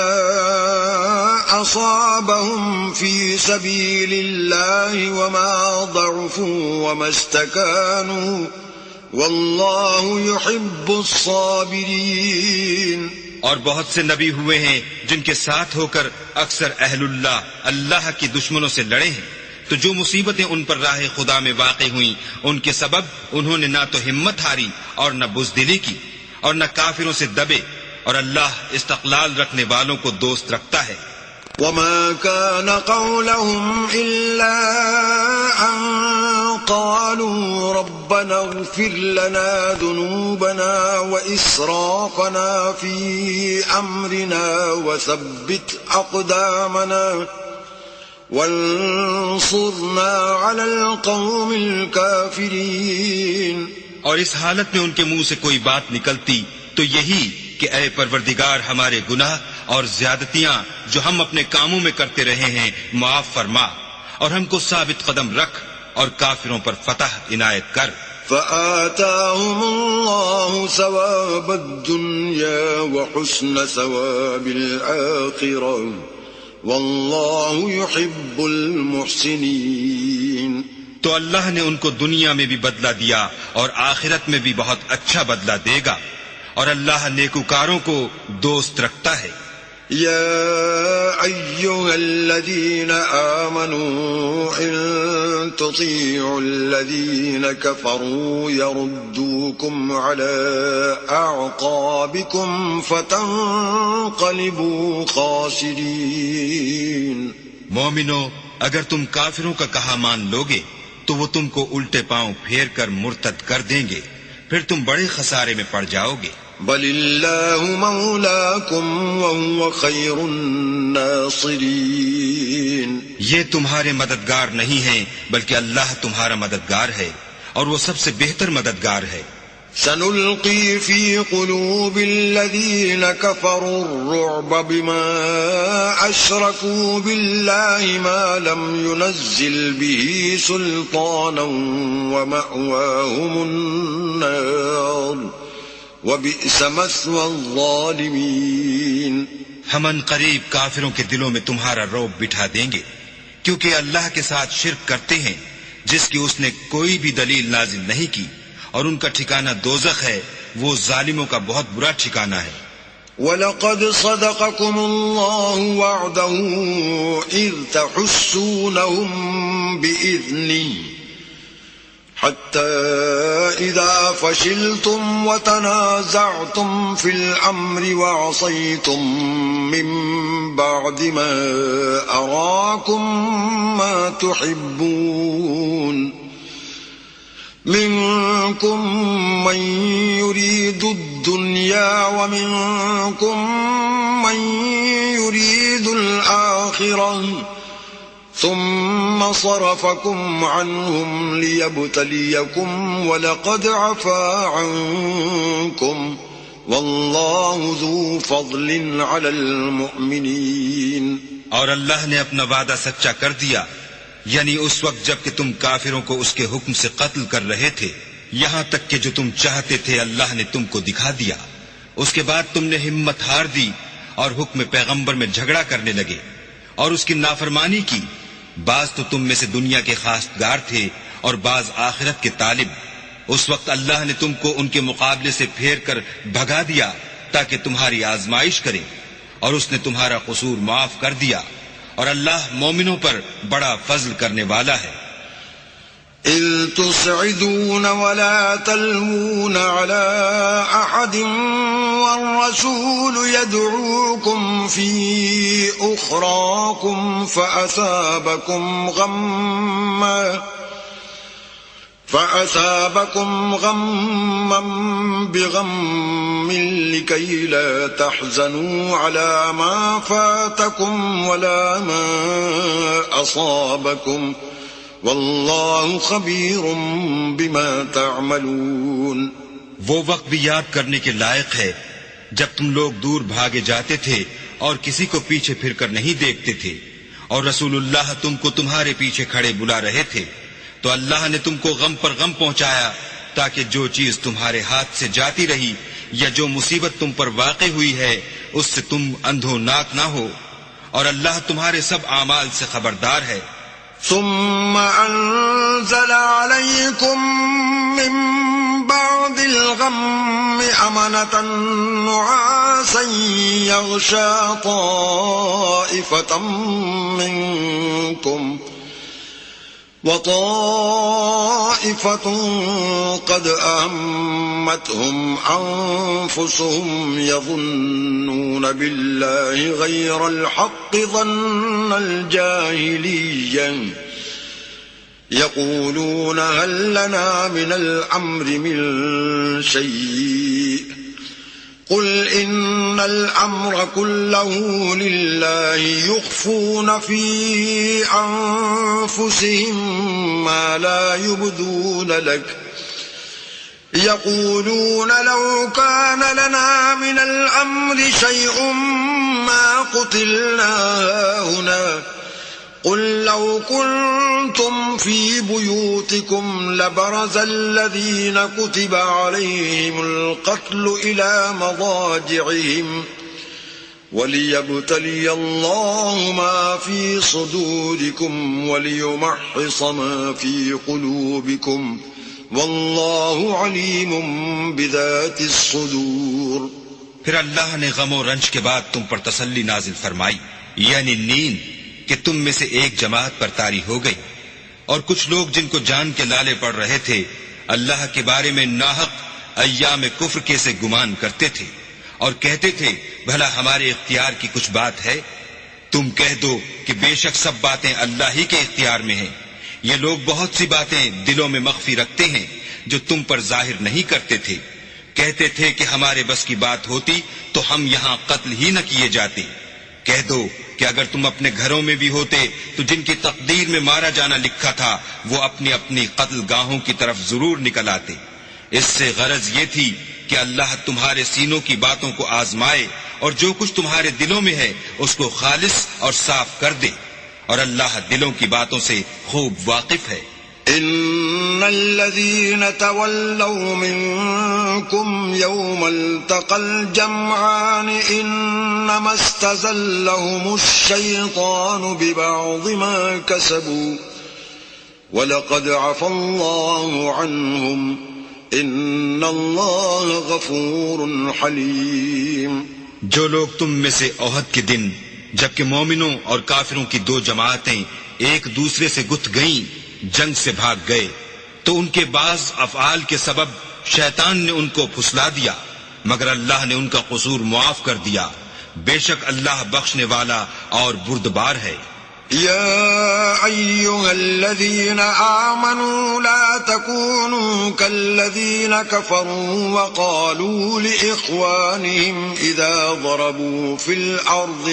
أَصَابَهُمْ فِي سَبِيلِ اللَّهِ وَمَا ضَعُفُوا وَمَا اسْتَكَانُوا وَاللَّهُ يُحِبُّ الصَّابِرِينَ. اور بہت سے نبی ہوئے ہیں جن کے ساتھ ہو کر اکثر اہل اللہ کی دشمنوں سے لڑے ہیں، تو جو مصیبتیں ان پر راہ خدا میں واقع ہوئیں ان کے سبب انہوں نے نہ تو ہمت ہاری اور نہ بزدلی کی اور نہ کافروں سے دبے، اور اللہ استقلال رکھنے والوں کو دوست رکھتا ہے. وَمَا كَانَ قَوْلَهُمْ إِلَّا أَن قَالُوا رَبَّنَا اغْفِرْ لَنَا ذُنُوبَنَا وَإِسْرَافَنَا فِي أَمْرِنَا وَثَبِّتْ أَقْدَامَنَا وَانصُرْنَا عَلَى الْقَوْمِ الْكَافِرِينَ. اور اس حالت میں ان کے منہ سے کوئی بات نکلتی تو یہی کہ اے پروردگار ہمارے گناہ اور زیادتیاں جو ہم اپنے کاموں میں کرتے رہے ہیں معاف فرما، اور ہم کو ثابت قدم رکھ اور کافروں پر فتح عنایت کر. فآتاهم الله ثواب الدنيا وحسن ثواب الآخرة والله يحب المحسنين. تو اللہ نے ان کو دنیا میں بھی بدلہ دیا اور آخرت میں بھی بہت اچھا بدلہ دے گا، اور اللہ نیکوکاروں کو دوست رکھتا ہے. يا أيها الذين آمنوا إن تطيعوا الذين كفروا يردوكم على أعقابكم فتنقلبوا خاسرين. مومنو، اگر تم کافروں کا کہا مان لوگے تو وہ تم کو الٹے پاؤں پھیر کر مرتد کر دیں گے، پھر تم بڑے خسارے میں پڑ جاؤ گے. بل اللہ مولاکم وهو خیر الناصرین. یہ تمہارے مددگار نہیں ہیں بلکہ اللہ تمہارا مددگار ہے اور وہ سب سے بہتر مددگار ہے. سنلقی فی قلوب الذین کفروا الرعب بما اشرکوا باللہ ما لم ينزل به سلطانا ومأواهم النار وَبِئْسَ مَثْوَى الظَّالِمِينَ. ہم ان قریب کافروں کے دلوں میں تمہارا رعب بٹھا دیں گے، کیونکہ اللہ کے ساتھ شرک کرتے ہیں جس کی اس نے کوئی بھی دلیل نازل نہیں کی، اور ان کا ٹھکانہ دوزخ ہے، وہ ظالموں کا بہت برا ٹھکانہ ہے. وَلَقَدْ صَدَقَكُمُ اللَّهُ وَعْدَهُ إِذْ تَحُسُّونَهُم بِإِذْنِهِ حتى إذا فشلتم وتنازعتم في الأمر وعصيتم من بعد ما أراكم ما تحبون منكم من يريد الدنيا ومنكم من يريد الآخرة ثم صرفكم عنهم ليبتليكم ولقد عفا عنكم والله ذو فضل على المؤمنين. اور اللہ نے اپنا وعدہ سچا کر دیا، یعنی اس وقت جب کہ تم کافروں کو اس کے حکم سے قتل کر رہے تھے، یہاں تک کہ جو تم چاہتے تھے اللہ نے تم کو دکھا دیا. اس کے بعد تم نے ہمت ہار دی اور حکم پیغمبر میں جھگڑا کرنے لگے اور اس کی نافرمانی کی. بعض تو تم میں سے دنیا کے خواستگار تھے اور بعض آخرت کے طالب. اس وقت اللہ نے تم کو ان کے مقابلے سے پھیر کر بھگا دیا تاکہ تمہاری آزمائش کرے، اور اس نے تمہارا قصور معاف کر دیا، اور اللہ مومنوں پر بڑا فضل کرنے والا ہے. إذ تسعدون ولا تلوون على أحد والرسول يدعوكم في أخراكم فأثابكم غما بغم لكي لا تحزنوا على ما فاتكم ولا ما أصابكم واللہ خبیر بما تعملون. وہ وقت بھی یاد کرنے کے لائق ہے جب تم لوگ دور بھاگے جاتے تھے اور کسی کو پیچھے پھر کر نہیں دیکھتے تھے، اور رسول اللہ تم کو تمہارے پیچھے کھڑے بلا رہے تھے، تو اللہ نے تم کو غم پر غم پہنچایا تاکہ جو چیز تمہارے ہاتھ سے جاتی رہی یا جو مصیبت تم پر واقع ہوئی ہے اس سے تم اندھوناک نہ ہو، اور اللہ تمہارے سب اعمال سے خبردار ہے. ثم أنزل عليكم من بعد الغم أمنة نعاسا يغشى طائفة منكم وطائفة قد أهمتهم أنفسهم يظنون بالله غير الحق ظن الجاهلية يقولون هل لنا من الأمر من شيء قل إن الأمر كله لله يخفون في أنفسهم ما لا يبدون لك يقولون لو كان لنا من الأمر شيء ما قتلنا هنا قل لو كنتم في بيوتكم لبرز الذين كتب عليهم القتل إلى مضاجعهم وليبتلي الله ما في صدوركم وليمحص ما في قلوبكم والله عليم بذات الصدور. پھر اللہ نے غم و رنج کے بعد تم پر تسلی نازل فرمائی، یعنی نیند، کہ تم میں سے ایک جماعت پر طاری ہو گئی، اور کچھ لوگ جن کو جان کے لالے پڑ رہے تھے اللہ کے بارے میں ناحق ایام کفر کے سے گمان کرتے تھے اور کہتے تھے بھلا ہمارے اختیار کی کچھ بات ہے؟ تم کہہ دو کہ بے شک سب باتیں اللہ ہی کے اختیار میں ہیں، یہ لوگ بہت سی باتیں دلوں میں مخفی رکھتے ہیں جو تم پر ظاہر نہیں کرتے تھے۔ کہتے تھے کہ ہمارے بس کی بات ہوتی تو ہم یہاں قتل ہی نہ کیے جاتے۔ کہہ دو کہ اگر تم اپنے گھروں میں بھی ہوتے تو جن کی تقدیر میں مارا جانا لکھا تھا وہ اپنی اپنی قتل گاہوں کی طرف ضرور نکل آتے۔ اس سے غرض یہ تھی کہ اللہ تمہارے سینوں کی باتوں کو آزمائے اور جو کچھ تمہارے دلوں میں ہے اس کو خالص اور صاف کر دے، اور اللہ دلوں کی باتوں سے خوب واقف ہے۔ إن الذين تولوا منكم يوم التقى الجمعان إنما استزلهم الشيطان ببعض ما كسبوا ولقد عفى الله عنهم إن الله غفور حليم۔ جو لوگ تم میں سے احد کے دن جبکہ مومنوں اور کافروں کی دو جماعتیں ایک دوسرے سے گتھ گئیں جنگ سے بھاگ گئے تو ان کے بعض افعال کے سبب شیطان نے ان کو پھسلا دیا، مگر اللہ نے ان کا قصور معاف کر دیا، بے شک اللہ بخشنے والا اور بردبار ہے۔ يا أيها الذين آمنوا لا تكونوا كالذين كفروا وقالوا لإخوانهم إذا ضربوا في الأرض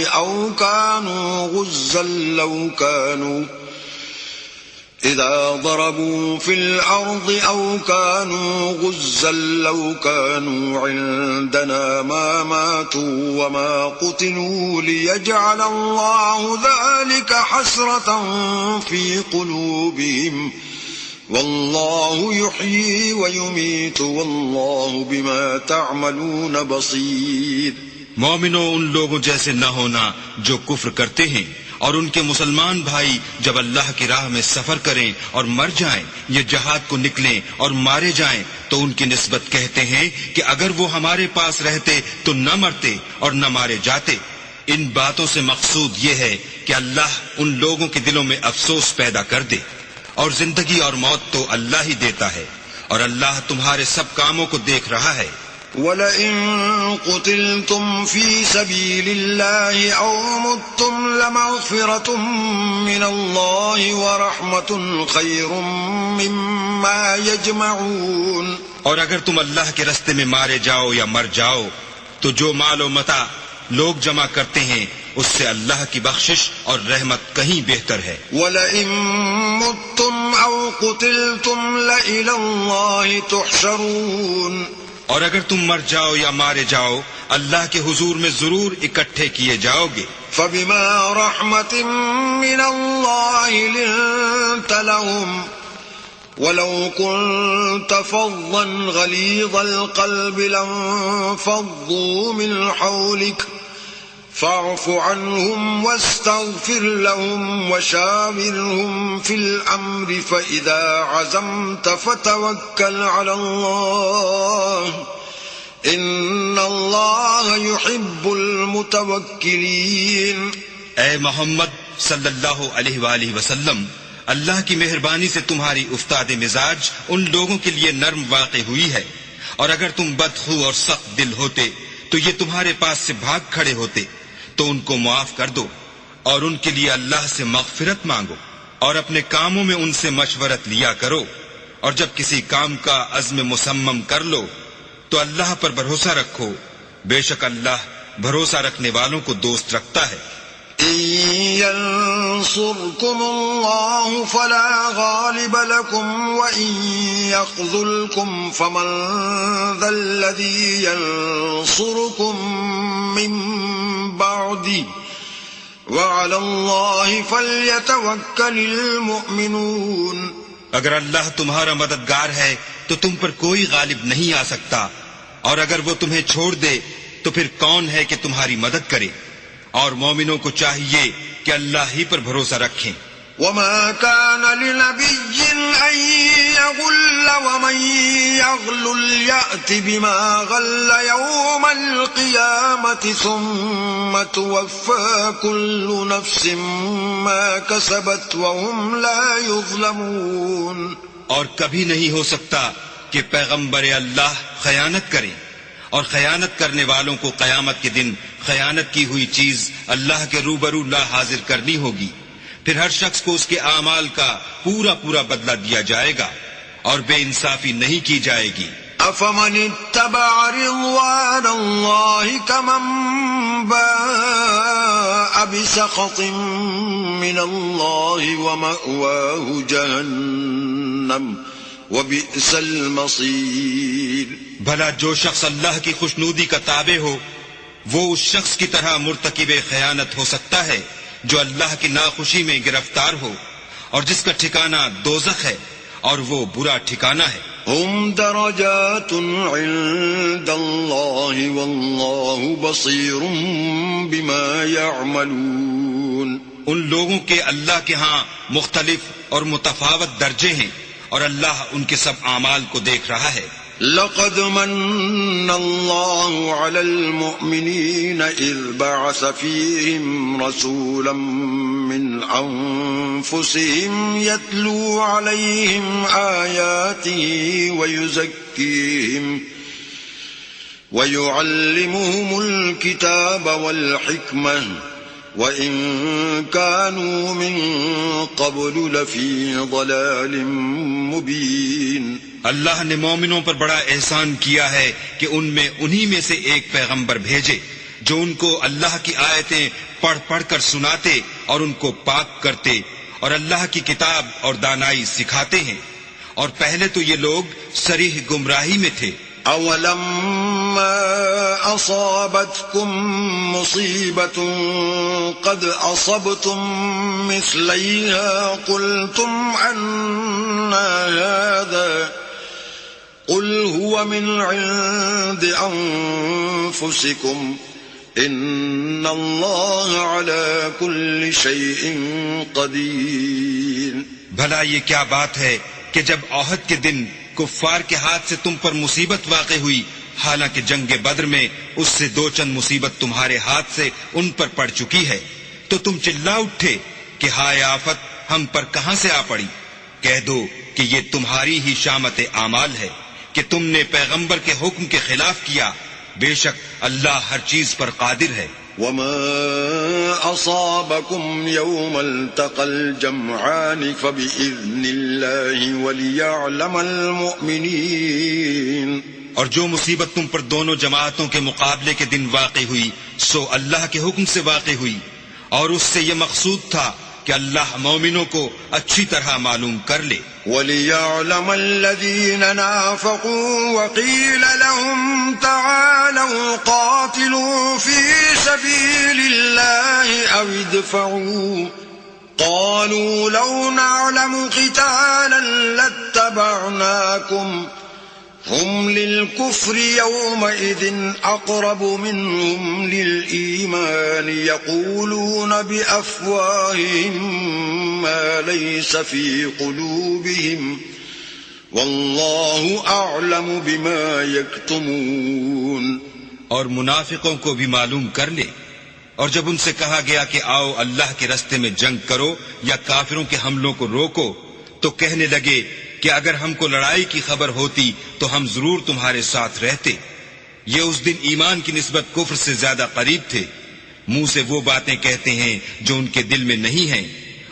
أو كانوا غزا لو كانوا عندنا ما ماتوا وما قتلوا ليجعل الله ذلك حسرة في قلوبهم والله يحيي ويميت والله بما تعملون بصير۔ مومنوں، ان لوگوں جیسے نہ ہونا جو کفر کرتے ہیں، اور ان کے مسلمان بھائی جب اللہ کی راہ میں سفر کریں اور مر جائیں یا جہاد کو نکلیں اور مارے جائیں تو ان کی نسبت کہتے ہیں کہ اگر وہ ہمارے پاس رہتے تو نہ مرتے اور نہ مارے جاتے۔ ان باتوں سے مقصود یہ ہے کہ اللہ ان لوگوں کے دلوں میں افسوس پیدا کر دے، اور زندگی اور موت تو اللہ ہی دیتا ہے، اور اللہ تمہارے سب کاموں کو دیکھ رہا ہے۔ وَلَئِن قُتِلْتُمْ فِي سَبِيلِ اللَّهِ أَوْ مُتُّمْ لَمَغْفِرَةٌ مِّنَ اللَّهِ وَرَحْمَةٌ خَيْرٌ مِّمَّا يَجْمَعُونَ۔ اور اگر تم اللہ کے رستے میں مارے جاؤ یا مر جاؤ تو جو مال و متاع لوگ جمع کرتے ہیں اس سے اللہ کی بخشش اور رحمت کہیں بہتر ہے۔ وَلَئِن مُتُّمْ أَوْ قُتِلْتُمْ لَإِلَى اللَّهِ تُحْشَرُونَ۔ اور اگر تم مر جاؤ یا مارے جاؤ اللہ کے حضور میں ضرور اکٹھے کیے جاؤ گے۔ فَبِمَا رَحْمَةٍ مِّنَ اللَّهِ لِنتَ لَهُمْ وَلَوْ كُنتَ فَظًّا غَلِيظَ الْقَلْبِ لَانفَضُّوا مِنْ حَوْلِكَ فَاعْفُ عَنْهُمْ وَاسْتَغْفِرْ لَهُمْ وَشَاوِرْهُمْ فِي الْأَمْرِ فَإِذَا عَزَمْتَ فَتَوَكَّلْ عَلَى اللَّهِ إِنَّ اللَّهَ يُحِبُّ الْمُتَوَكِّلِينَ۔ اے محمد صلی اللہ علیہ وآلہ وسلم، اللہ کی مہربانی سے تمہاری افتاد مزاج ان لوگوں کے لیے نرم واقع ہوئی ہے، اور اگر تم بدخو اور سخت دل ہوتے تو یہ تمہارے پاس سے بھاگ کھڑے ہوتے، تو ان کو معاف کر دو اور ان کے لیے اللہ سے مغفرت مانگو، اور اپنے کاموں میں ان سے مشورت لیا کرو، اور جب کسی کام کا عزم مصمم کر لو تو اللہ پر بھروسہ رکھو، بے شک اللہ بھروسہ رکھنے والوں کو دوست رکھتا ہے۔ إن ينصركم الله فلا غالب لكم وإن يخذلكم فمن ذا الذي ينصركم من بعده وعلى الله فليتوكل المؤمنون۔ اگر اللہ تمہارا مددگار ہے تو تم پر کوئی غالب نہیں آ سکتا، اور اگر وہ تمہیں چھوڑ دے تو پھر کون ہے کہ تمہاری مدد کرے، اور مومنوں کو چاہیے کہ اللہ ہی پر بھروسہ رکھیں۔ وما كان لنبي أن يغل ومن يغلل يأت بما غل يوم القيامة ثم توفى كل نفس ما كسبت وهم لا يظلمون. اور کبھی نہیں ہو سکتا کہ پیغمبر اللہ خیانت کریں، اور خیانت کرنے والوں کو قیامت کے دن خیانت کی ہوئی چیز اللہ کے روبرو لا حاضر کرنی ہوگی. پھر ہر شخص کو اس کے اعمال کا پورا پورا بدلہ دیا جائے گا اور بے انصافی نہیں کی جائے گی. أفمن اتبع رضوان الله كمن باء بسخط من الله ومأواه جهنم وبئس المصير. بھلا جو شخص اللہ کی خوشنودی کا تابع ہو وہ اس شخص کی طرح مرتکب خیانت ہو سکتا ہے جو اللہ کی ناخوشی میں گرفتار ہو، اور جس کا ٹھکانہ دوزخ ہے اور وہ برا ٹھکانہ ہے. هم درجات عند الله والله بصير بما يعملون. ان لوگوں کے اللہ کے ہاں مختلف اور متفاوت درجے ہیں اور اللہ ان کے سب اعمال کو دیکھ رہا ہے. لقد من الله على المؤمنين إذ بعث فيهم رسولا من أنفسهم يتلو عليهم آياته ويزكيهم ويعلمهم الكتاب والحكمة وَإِن كَانُوا مِن قَبْلُ لَفِي ضَلَالٍ مُبِينٍ. اللہ نے مومنوں پر بڑا احسان کیا ہے کہ ان میں انہی میں سے ایک پیغمبر بھیجے جو ان کو اللہ کی آیتیں پڑھ پڑھ کر سناتے اور ان کو پاک کرتے اور اللہ کی کتاب اور دانائی سکھاتے ہیں، اور پہلے تو یہ لوگ صریح گمراہی میں تھے. أَوَلَمَّا أَصَابَتْكُم مُّصِيبَةٌ قَدْ أَصَبْتُم مِّثْلَيْهَا قُلْتُمْ أَنَّىٰ هَٰذَا قُلْ هُوَ مِنْ عِندِ أَنفُسِكُمْ إِنَّ اللَّهَ عَلَىٰ كُلِّ شَيْءٍ قَدِيرٌ. بھلا یہ کیا بات ہے کہ جب احد کے دن کفار کے ہاتھ سے تم پر مصیبت واقع ہوئی، حالانکہ جنگ بدر میں اس سے دو چند مصیبت تمہارے ہاتھ سے ان پر پڑ چکی ہے، تو تم چلا اٹھے کہ ہائے آفت ہم پر کہاں سے آ پڑی. کہہ دو کہ یہ تمہاری ہی شامت اعمال ہے کہ تم نے پیغمبر کے حکم کے خلاف کیا. بے شک اللہ ہر چیز پر قادر ہے. وَمَا أَصَابَكُمْ يَوْمَ الْتَقَى الْجَمْعَانِ فَبِإِذْنِ اللَّهِ وَلِيَعْلَمَ الْمُؤْمِنِينَ. اور جو مصیبت تم پر دونوں جماعتوں کے مقابلے کے دن واقع ہوئی سو اللہ کے حکم سے واقع ہوئی، اور اس سے یہ مقصود تھا کہ اللہ مومنوں کو اچھی طرح معلوم کر لے. وَلِيَعْلَمَ الَّذِينَ نَافَقُوا وَقِيلَ لَهُمْ تَعَالَوْا قَاتِلُوا فِي سَبِيلِ اللَّهِ أَوِ ادْفَعُوا قَالُوا لَوْ نَعْلَمُ قِتَالًا لَاتَّبَعْنَاكُمْ هُمْ لِلْكُفْرِ يَوْمَئِذٍ أَقْرَبُ مِنْهُمْ لِلْإِيمَانِ يَقُولُونَ بِأَفْوَاهِهِمْ مَا لَيْسَ فِي قُلُوبِهِمْ وَاللَّهُ أَعْلَمُ بِمَا يَكْتُمُونَ. اور منافقوں کو بھی معلوم کر لے. اور جب ان سے کہا گیا کہ آؤ اللہ کے رستے میں جنگ کرو یا کافروں کے حملوں کو روکو تو کہنے لگے کہ اگر ہم کو لڑائی کی خبر ہوتی تو ہم ضرور تمہارے ساتھ رہتے. یہ اس دن ایمان کی نسبت کفر سے زیادہ قریب تھے. منہ سے وہ باتیں کہتے ہیں جو ان کے دل میں نہیں ہیں،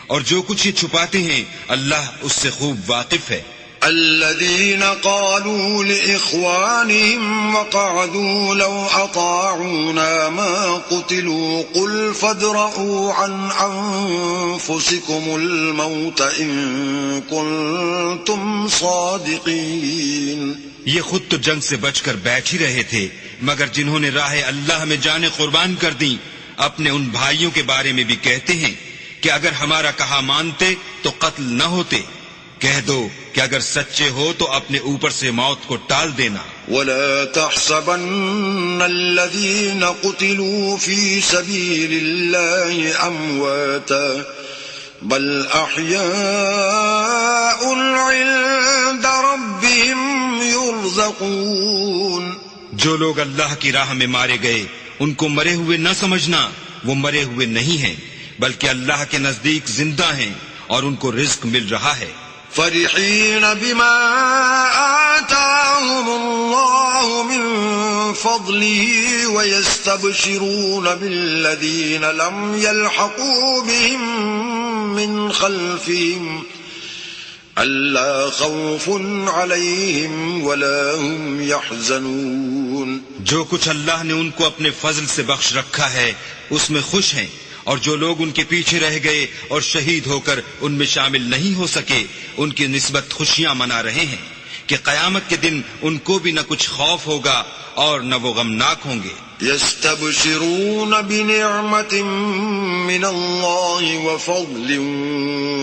اور جو کچھ یہ چھپاتے ہیں اللہ اس سے خوب واقف ہے. الذين قالوا لإخوانهم وقعدوا لو أطاعونا ما قتلوا قل فادرءوا عن أنفسكم الموت إن كنتم صادقين. یہ خود تو جنگ سے بچ کر بیٹھ ہی رہے تھے، مگر جنہوں نے راہ اللہ میں جانیں قربان کر دیں اپنے ان بھائیوں کے بارے میں بھی کہتے ہیں کہ اگر ہمارا کہا مانتے تو قتل نہ ہوتے. کہہ دو کہ اگر سچے ہو تو اپنے اوپر سے موت کو ٹال دینا. ولا تحسبن الذين قتلوا في سبيل الله أمواتا بل أحياء عند ربهم يرزقون. جو لوگ اللہ کی راہ میں مارے گئے ان کو مرے ہوئے نہ سمجھنا، وہ مرے ہوئے نہیں ہیں بلکہ اللہ کے نزدیک زندہ ہیں اور ان کو رزق مل رہا ہے. فرحين بما آتاهم الله من فضله ويستبشرون بالذين لم يلحقوا بهم من خلفهم ألا خوف عليهم ولا هم يحزنون. جو کچھ اللہ نے ان کو اپنے فضل سے بخش رکھا ہے اس میں خوش ہیں، اور جو لوگ ان کے پیچھے رہ گئے اور شہید ہو کر ان میں شامل نہیں ہو سکے ان کی نسبت خوشیاں منا رہے ہیں کہ قیامت کے دن ان کو بھی نہ کچھ خوف ہوگا اور نہ وہ غمناک ہوں گے. يستبشرون بنعمة من الله وفضل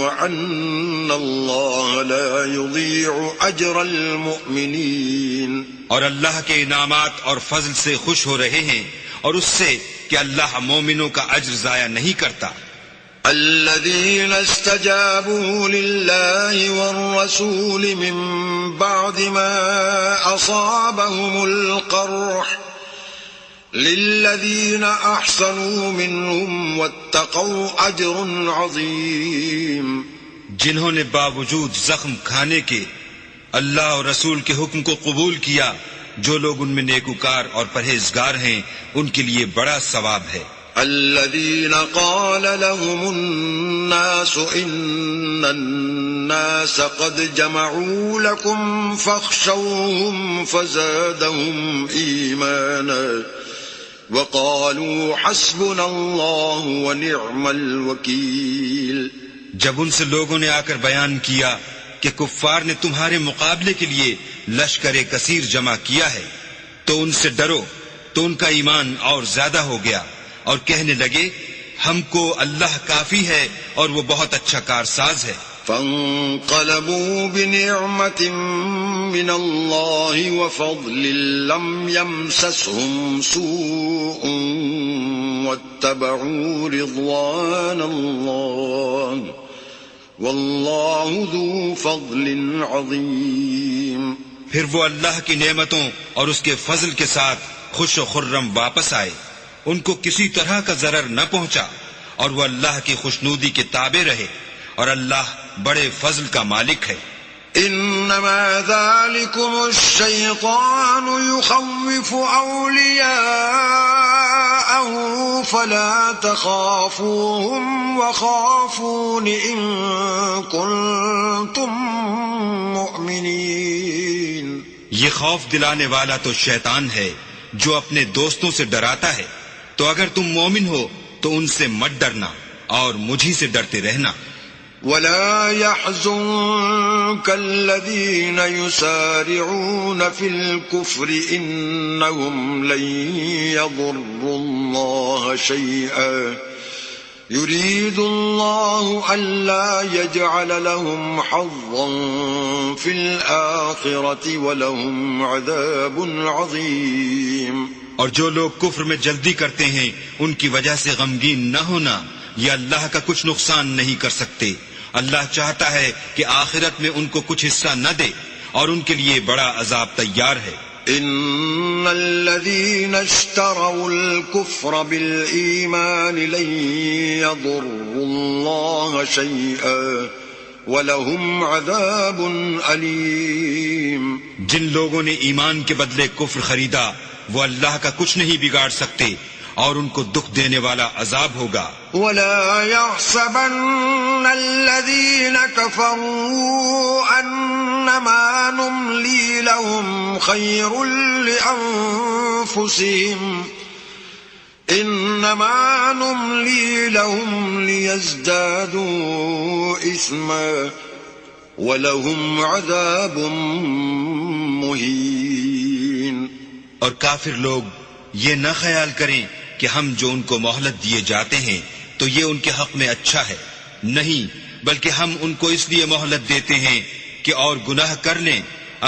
وأن الله لا يضيع أجر المؤمنين. اور اللہ کے انعامات اور فضل سے خوش ہو رہے ہیں اور اس سے کہ اللہ مومنوں کا اجر ضائع نہیں کرتا. الذين استجابوا لله والرسول من بعد ما أصابهم القرح للذين أحسنوا منهم واتقوا أجر عظيم. جنہوں نے باوجود زخم کھانے کے اللہ اور رسول کے حکم کو قبول کیا، جو لوگ ان میں نیکوکار اور پرہیزگار ہیں ان کے لیے بڑا ثواب ہے. الذين قال لهم الناس إن الناس قد جمعوا لكم فاخشوهم فزادهم إيمانا وقالوا حسبنا الله ونعم الوكيل. جب ان سے لوگوں نے آ کر بیان کیا کہ کفار نے تمہارے مقابلے کے لیے لشکر کثیر جمع کیا ہے تو ان سے ڈرو، تو ان کا ایمان اور زیادہ ہو گیا اور کہنے لگے ہم کو اللہ کافی ہے اور وہ بہت اچھا کارساز ہے. فانقلبوا بنعمة من الله وفضل لم يمسسهم سوء واتبعوا رضوان الله واللہ ذو فضل عظیم. پھر وہ اللہ کی نعمتوں اور اس کے فضل کے ساتھ خوش و خرم واپس آئے، ان کو کسی طرح کا ضرر نہ پہنچا اور وہ اللہ کی خوشنودی کے تابع رہے، اور اللہ بڑے فضل کا مالک ہے. انما ذلكم الشیطان يخوف اولیاءه فلا تخافوهم وخافون ان كنتم مؤمنین. یہ خوف دلانے والا تو شیطان ہے جو اپنے دوستوں سے ڈراتا ہے، تو اگر تم مومن ہو تو ان سے مت ڈرنا اور مجھی سے ڈرتے رہنا. ولا يحزنك الذين يسارعون في الكفر إنهم لن يضروا الله شيئا يريد الله ألا يجعل لهم حظا في الآخرة ولهم عذاب عظيم. اور جو لوگ کفر میں جلدی کرتے ہیں ان کی وجہ سے غمگین نہ ہونا، یہ اللہ کا کچھ نقصان نہیں کر سکتے. اللہ چاہتا ہے کہ آخرت میں ان کو کچھ حصہ نہ دے اور ان کے لیے بڑا عذاب تیار ہے. ان الذين اشتروا الكفر بالإيمان لن يضروا الله شيئا ولهم عذاب أليم. جن لوگوں نے ایمان کے بدلے کفر خریدا وہ اللہ کا کچھ نہیں بگاڑ سکتے اور ان کو دکھ دینے والا عذاب ہوگا. ولا يحسبن الذين كفروا أنما نملي لهم خير لأنفسهم إنما نملي لهم ليزدادوا إثما ولهم عذاب مهين. اور کافر لوگ یہ نہ خیال کریں کہ ہم جو ان کو مہلت دیے جاتے ہیں تو یہ ان کے حق میں اچھا ہے، نہیں بلکہ ہم ان کو اس لیے مہلت دیتے ہیں کہ اور گناہ کر لیں،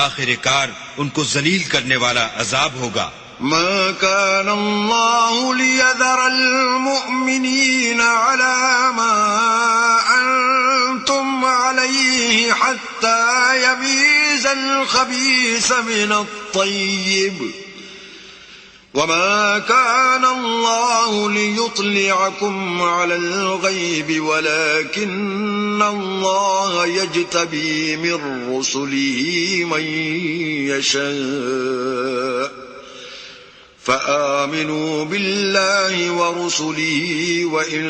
آخر کار ان کو ذلیل کرنے والا عذاب ہوگا. ما كان الله ليذر المؤمنين على ما أنتم عليه حتى يميز الخبيث من الطيب وما كان الله ليطلعكم على الغيب ولكن الله يجتبي من رسله من يشاء فآمنوا بالله ورسله وإن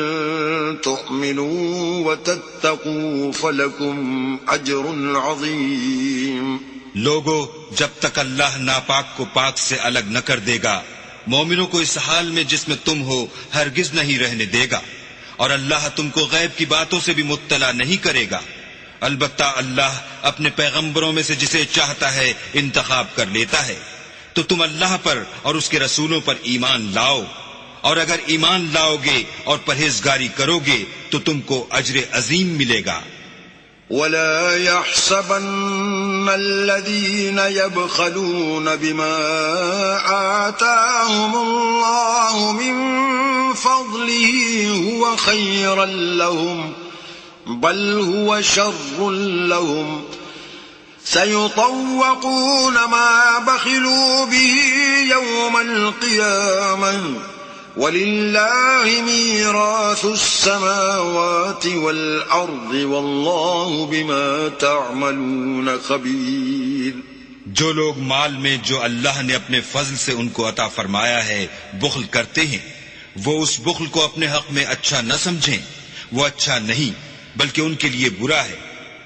تؤمنوا وتتقوا فلكم أجر عظيم. لوگو، جب تک اللہ ناپاک کو پاک سے الگ نہ کر دے گا، مومنوں کو اس حال میں جس میں تم ہو ہرگز نہیں رہنے دے گا، اور اللہ تم کو غیب کی باتوں سے بھی مطلع نہیں کرے گا. البتہ اللہ اپنے پیغمبروں میں سے جسے چاہتا ہے انتخاب کر لیتا ہے. تو تم اللہ پر اور اس کے رسولوں پر ایمان لاؤ، اور اگر ایمان لاؤ گے اور پرہیزگاری کرو گے تو تم کو اجر عظیم ملے گا. ولا يحسبن الذين يبخلون بما آتاهم الله من فضله هو خيرا لهم بل هو شر لهم سيطوقون ما بخلوا به يوم القيامة وَلِلَّهِ مِيرَاثُ السَّمَاوَاتِ وَالْأَرْضِ وَاللَّهُ بِمَا تَعْمَلُونَ خَبِيرٌ. جو لوگ مال میں جو اللہ نے اپنے فضل سے ان کو عطا فرمایا ہے بخل کرتے ہیں، وہ اس بخل کو اپنے حق میں اچھا نہ سمجھیں. وہ اچھا نہیں بلکہ ان کے لیے برا ہے.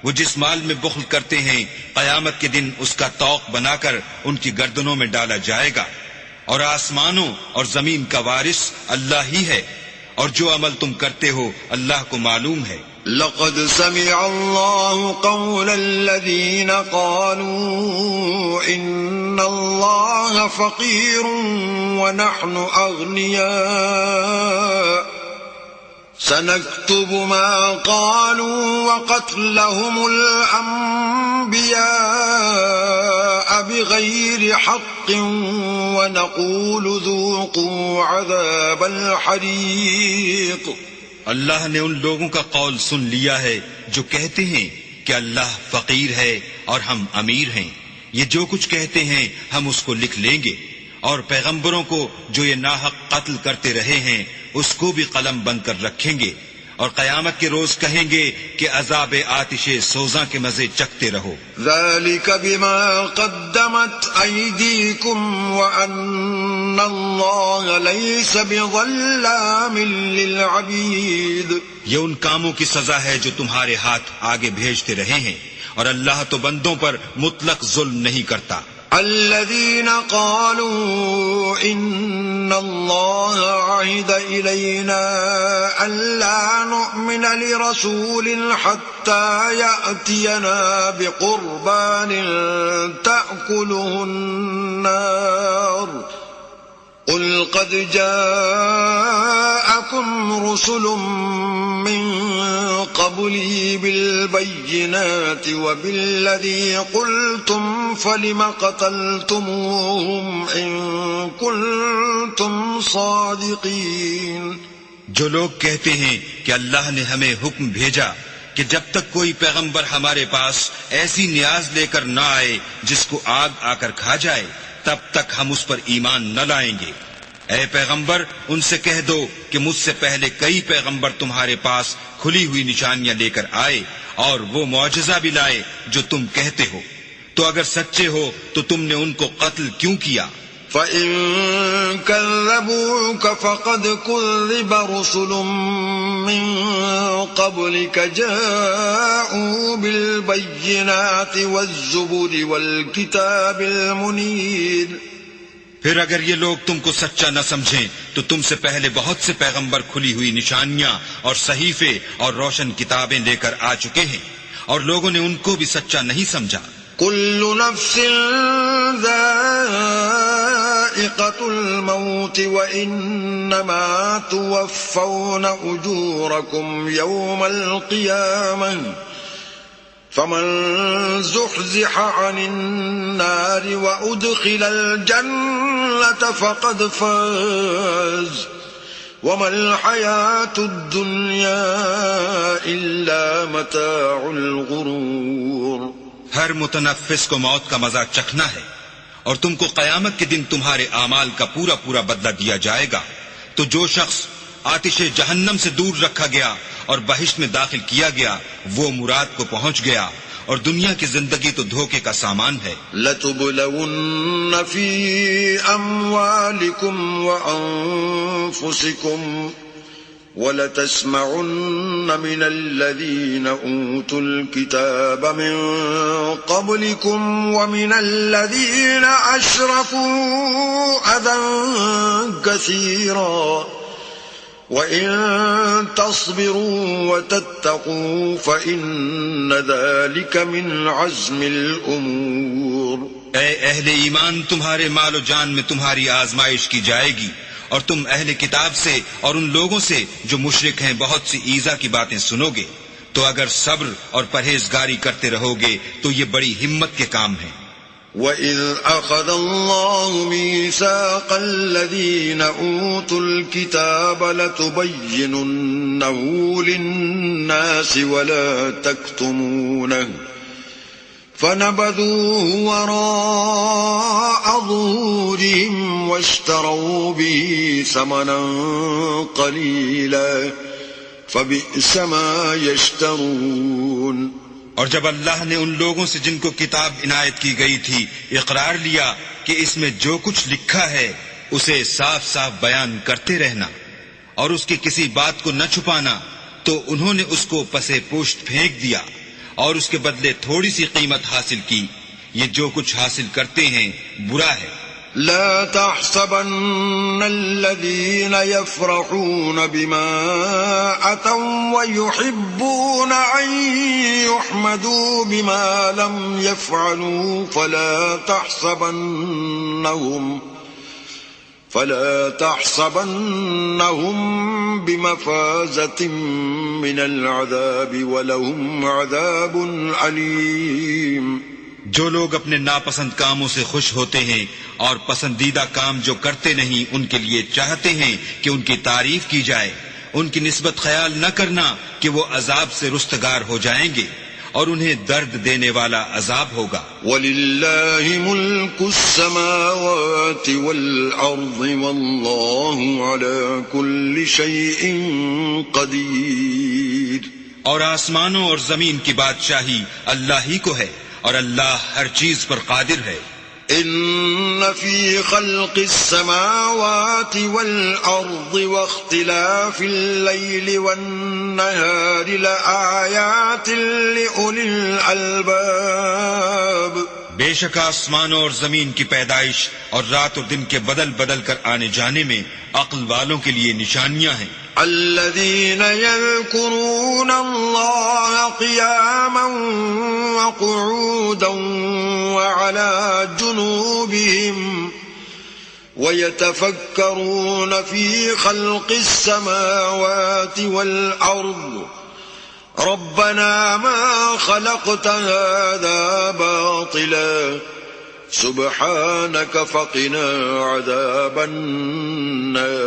وہ جس مال میں بخل کرتے ہیں قیامت کے دن اس کا طوق بنا کر ان کی گردنوں میں ڈالا جائے گا. اور آسمانوں اور زمین کا وارث اللہ ہی ہے، اور جو عمل تم کرتے ہو اللہ کو معلوم ہے. لقد سمع الله قول الذين قالوا إن الله فقير ونحن أغنياء سنكتب ما قالوا وقتلهم الأنبياء بغير حق ونقول ذوقوا عذاب الحريق. اللہ نے ان لوگوں کا قول سن لیا ہے جو کہتے ہیں کہ اللہ فقیر ہے اور ہم امیر ہیں. یہ جو کچھ کہتے ہیں ہم اس کو لکھ لیں گے، اور پیغمبروں کو جو یہ ناحق قتل کرتے رہے ہیں اس کو بھی قلم بند کر رکھیں گے، اور قیامت کے روز کہیں گے کہ عذاب آتش سوزاں کے مزے چکھتے رہو. ذلك بما قدمت أيديكم وأن الله ليس بظلام للعبيد. یہ ان کاموں کی سزا ہے جو تمہارے ہاتھ آگے بھیجتے رہے ہیں، اور اللہ تو بندوں پر مطلق ظلم نہیں کرتا. الذين قالوا إن الله عهد إلينا ألا نؤمن لرسول حتى يأتينا بقربان تأكله النار قل قد جاءكم رسل من قبلي بالبينات وبالذي قلتم فلم قتلتموهم إن كنتم صادقين. جو لوگ کہتے ہیں کہ اللہ نے ہمیں حکم بھیجا کہ جب تک کوئی پیغمبر ہمارے پاس ایسی نیاز لے کر نہ آئے جس کو آگ آ کر کھا جائے تب تک ہم اس پر ایمان نہ لائیں گے. اے پیغمبر ان سے کہہ دو کہ مجھ سے پہلے کئی پیغمبر تمہارے پاس کھلی ہوئی نشانیاں لے کر آئے اور وہ معجزہ بھی لائے جو تم کہتے ہو. تو اگر سچے ہو تو تم نے ان کو قتل کیوں کیا؟ فَإِن كَذَّبُوكَ فَقَدْ كُذِّبَ رُسُلٌ مِّن قَبْلِكَ جَاءُوا بِالْبَيِّنَاتِ وَالزُّبُرِ وَالْكِتَابِ الْمُنِيرِ. پھر اگر یہ لوگ تم کو سچا نہ سمجھیں تو تم سے پہلے بہت سے پیغمبر کھلی ہوئی نشانیاں اور صحیفے اور روشن کتابیں لے کر آ چکے ہیں، اور لوگوں نے ان کو بھی سچا نہیں سمجھا. كل نفس ذائقة الموت وإنما توفون أجوركم يوم القيامة فمن زحزح عن النار وأدخل الجنة فقد فاز وما الحياة الدنيا إلا متاع الغرور. ہر متنفس کو موت کا مزہ چکھنا ہے، اور تم کو قیامت کے دن تمہارے اعمال کا پورا پورا بدلہ دیا جائے گا. تو جو شخص آتش جہنم سے دور رکھا گیا اور بہشت میں داخل کیا گیا وہ مراد کو پہنچ گیا، اور دنیا کی زندگی تو دھوکے کا سامان ہے. لتبلون في أموالكم وأنفسكم ولتسمعن من الذين أوتوا الكتاب من قبلكم ومن الذين أشركوا أذى كثيرا وَإِن تَصْبِرُوا وَتَتَّقُوا فَإِنَّ ذَلِكَ مِنْ عَزْمِ الْأُمُورِ. اے اہل ایمان، تمہارے مال و جان میں تمہاری آزمائش کی جائے گی، اور تم اہل کتاب سے اور ان لوگوں سے جو مشرک ہیں بہت سی ایذا کی باتیں سنو گے، تو اگر صبر اور پرہیزگاری کرتے رہو گے تو یہ بڑی ہمت کے کام ہیں. وَإِذْ أَخَذَ اللَّهُ مِيثَاقَ الَّذِينَ أُوتُوا الْكِتَابَ لَتُبَيِّنُنَّهُ لِلنَّاسِ وَلَا تَكْتُمُونَهُ فَنَبَذُوهُ وَرَاءَ ظُهُورِهِمْ وَاشْتَرَوْا بِهِ ثَمَنًا قَلِيلًا فَبِئْسَ مَا يَشْتَرُونَ. اور جب اللہ نے ان لوگوں سے جن کو کتاب عنایت کی گئی تھی اقرار لیا کہ اس میں جو کچھ لکھا ہے اسے صاف صاف بیان کرتے رہنا اور اس کی کسی بات کو نہ چھپانا، تو انہوں نے اس کو پسے پوشت پھینک دیا اور اس کے بدلے تھوڑی سی قیمت حاصل کی. یہ جو کچھ حاصل کرتے ہیں برا ہے. لا تحسبن الذين يفرحون بما أتوا ويحبون أن يحمدوا بما لم يفعلوا فلا تحسبنهم بمفازة من العذاب ولهم عذاب أليم. جو لوگ اپنے ناپسند کاموں سے خوش ہوتے ہیں اور پسندیدہ کام جو کرتے نہیں ان کے لیے چاہتے ہیں کہ ان کی تعریف کی جائے، ان کی نسبت خیال نہ کرنا کہ وہ عذاب سے رستگار ہو جائیں گے اور انہیں درد دینے والا عذاب ہوگا. وَلِلَّهِ مُلْكُ السَّمَاوَاتِ وَالْأَرْضِ وَاللَّهُ عَلَى كُلِّ شَيْءٍ قَدِيرٌ. اور آسمانوں اور زمین کی بادشاہی اللہ ہی کو ہے اور اللہ ہر چیز پر قادر ہے. ان فی خلق السماوات والارض واختلاف اللیل والنہار لآیات لأولی الالباب. بے شک آسمانوں اور زمین کی پیدائش اور رات اور دن کے بدل بدل کر آنے جانے میں عقل والوں کے لیے نشانیاں ہیں. الذين يذكرون الله قياما وقعودا وعلى جنوبهم ويتفكرون في خلق السماوات والأرض ربنا ما خلقت هذا باطلا سبحانك فقنا عذاب النار.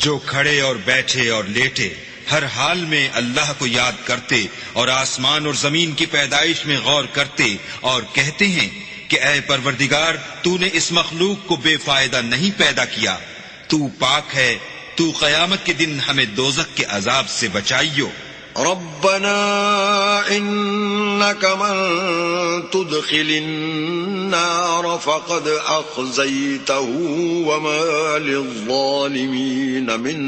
جو کھڑے اور بیٹھے اور لیٹے ہر حال میں اللہ کو یاد کرتے اور آسمان اور زمین کی پیدائش میں غور کرتے اور کہتے ہیں کہ اے پروردگار تو نے اس مخلوق کو بے فائدہ نہیں پیدا کیا، تو پاک ہے، تو قیامت کے دن ہمیں دوزخ کے عذاب سے بچائیو. ربنا انك من تدخل النار فقد اخزيته وما للظالمين من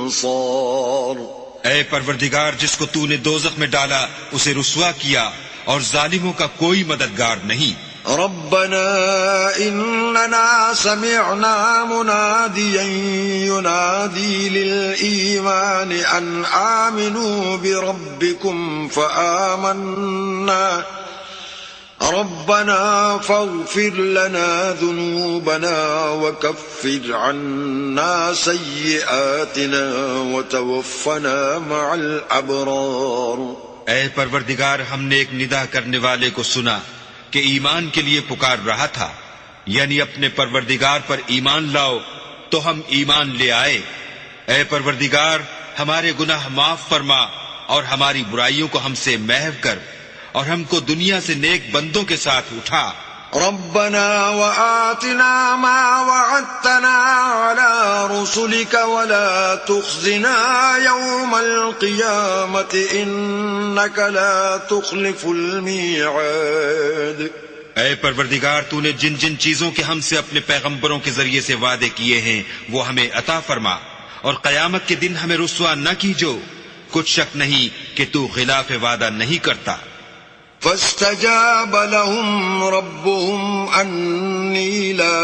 انصار. اے پروردگار جس کو تو نے دوزخ میں ڈالا اسے رسوا کیا اور ظالموں کا کوئی مددگار نہیں. ربنا اننا سمعنا مناديا ينادي للإيمان ان آمنوا بربكم فآمنا ربنا فاغفر لنا ذنوبنا وكفر عنا سيئاتنا وتوفنا مع الأبرار. اے پروردگار ہم نے ایک ندا کرنے والے کو سنا کہ ایمان کے لیے پکار رہا تھا، یعنی اپنے پروردگار پر ایمان لاؤ تو ہم ایمان لے آئے۔ اے پروردگار، ہمارے گناہ معاف فرما اور ہماری برائیوں کو ہم سے محو کر، اور ہم کو دنیا سے نیک بندوں کے ساتھ اٹھا۔ ربنا وآتنا ما وعدتنا على رسلك ولا تخزنا يوم القيامة إنك لا تخلف الميعاد۔ اے پروردگار، تو نے جن جن چیزوں کے ہم سے اپنے پیغمبروں کے ذریعے سے وعدے کیے ہیں وہ ہمیں عطا فرما، اور قیامت کے دن ہمیں رسوا نہ کیجو، کچھ شک نہیں کہ تو خلاف وعدہ نہیں کرتا۔ فاستجاب لهم ربهم أني لا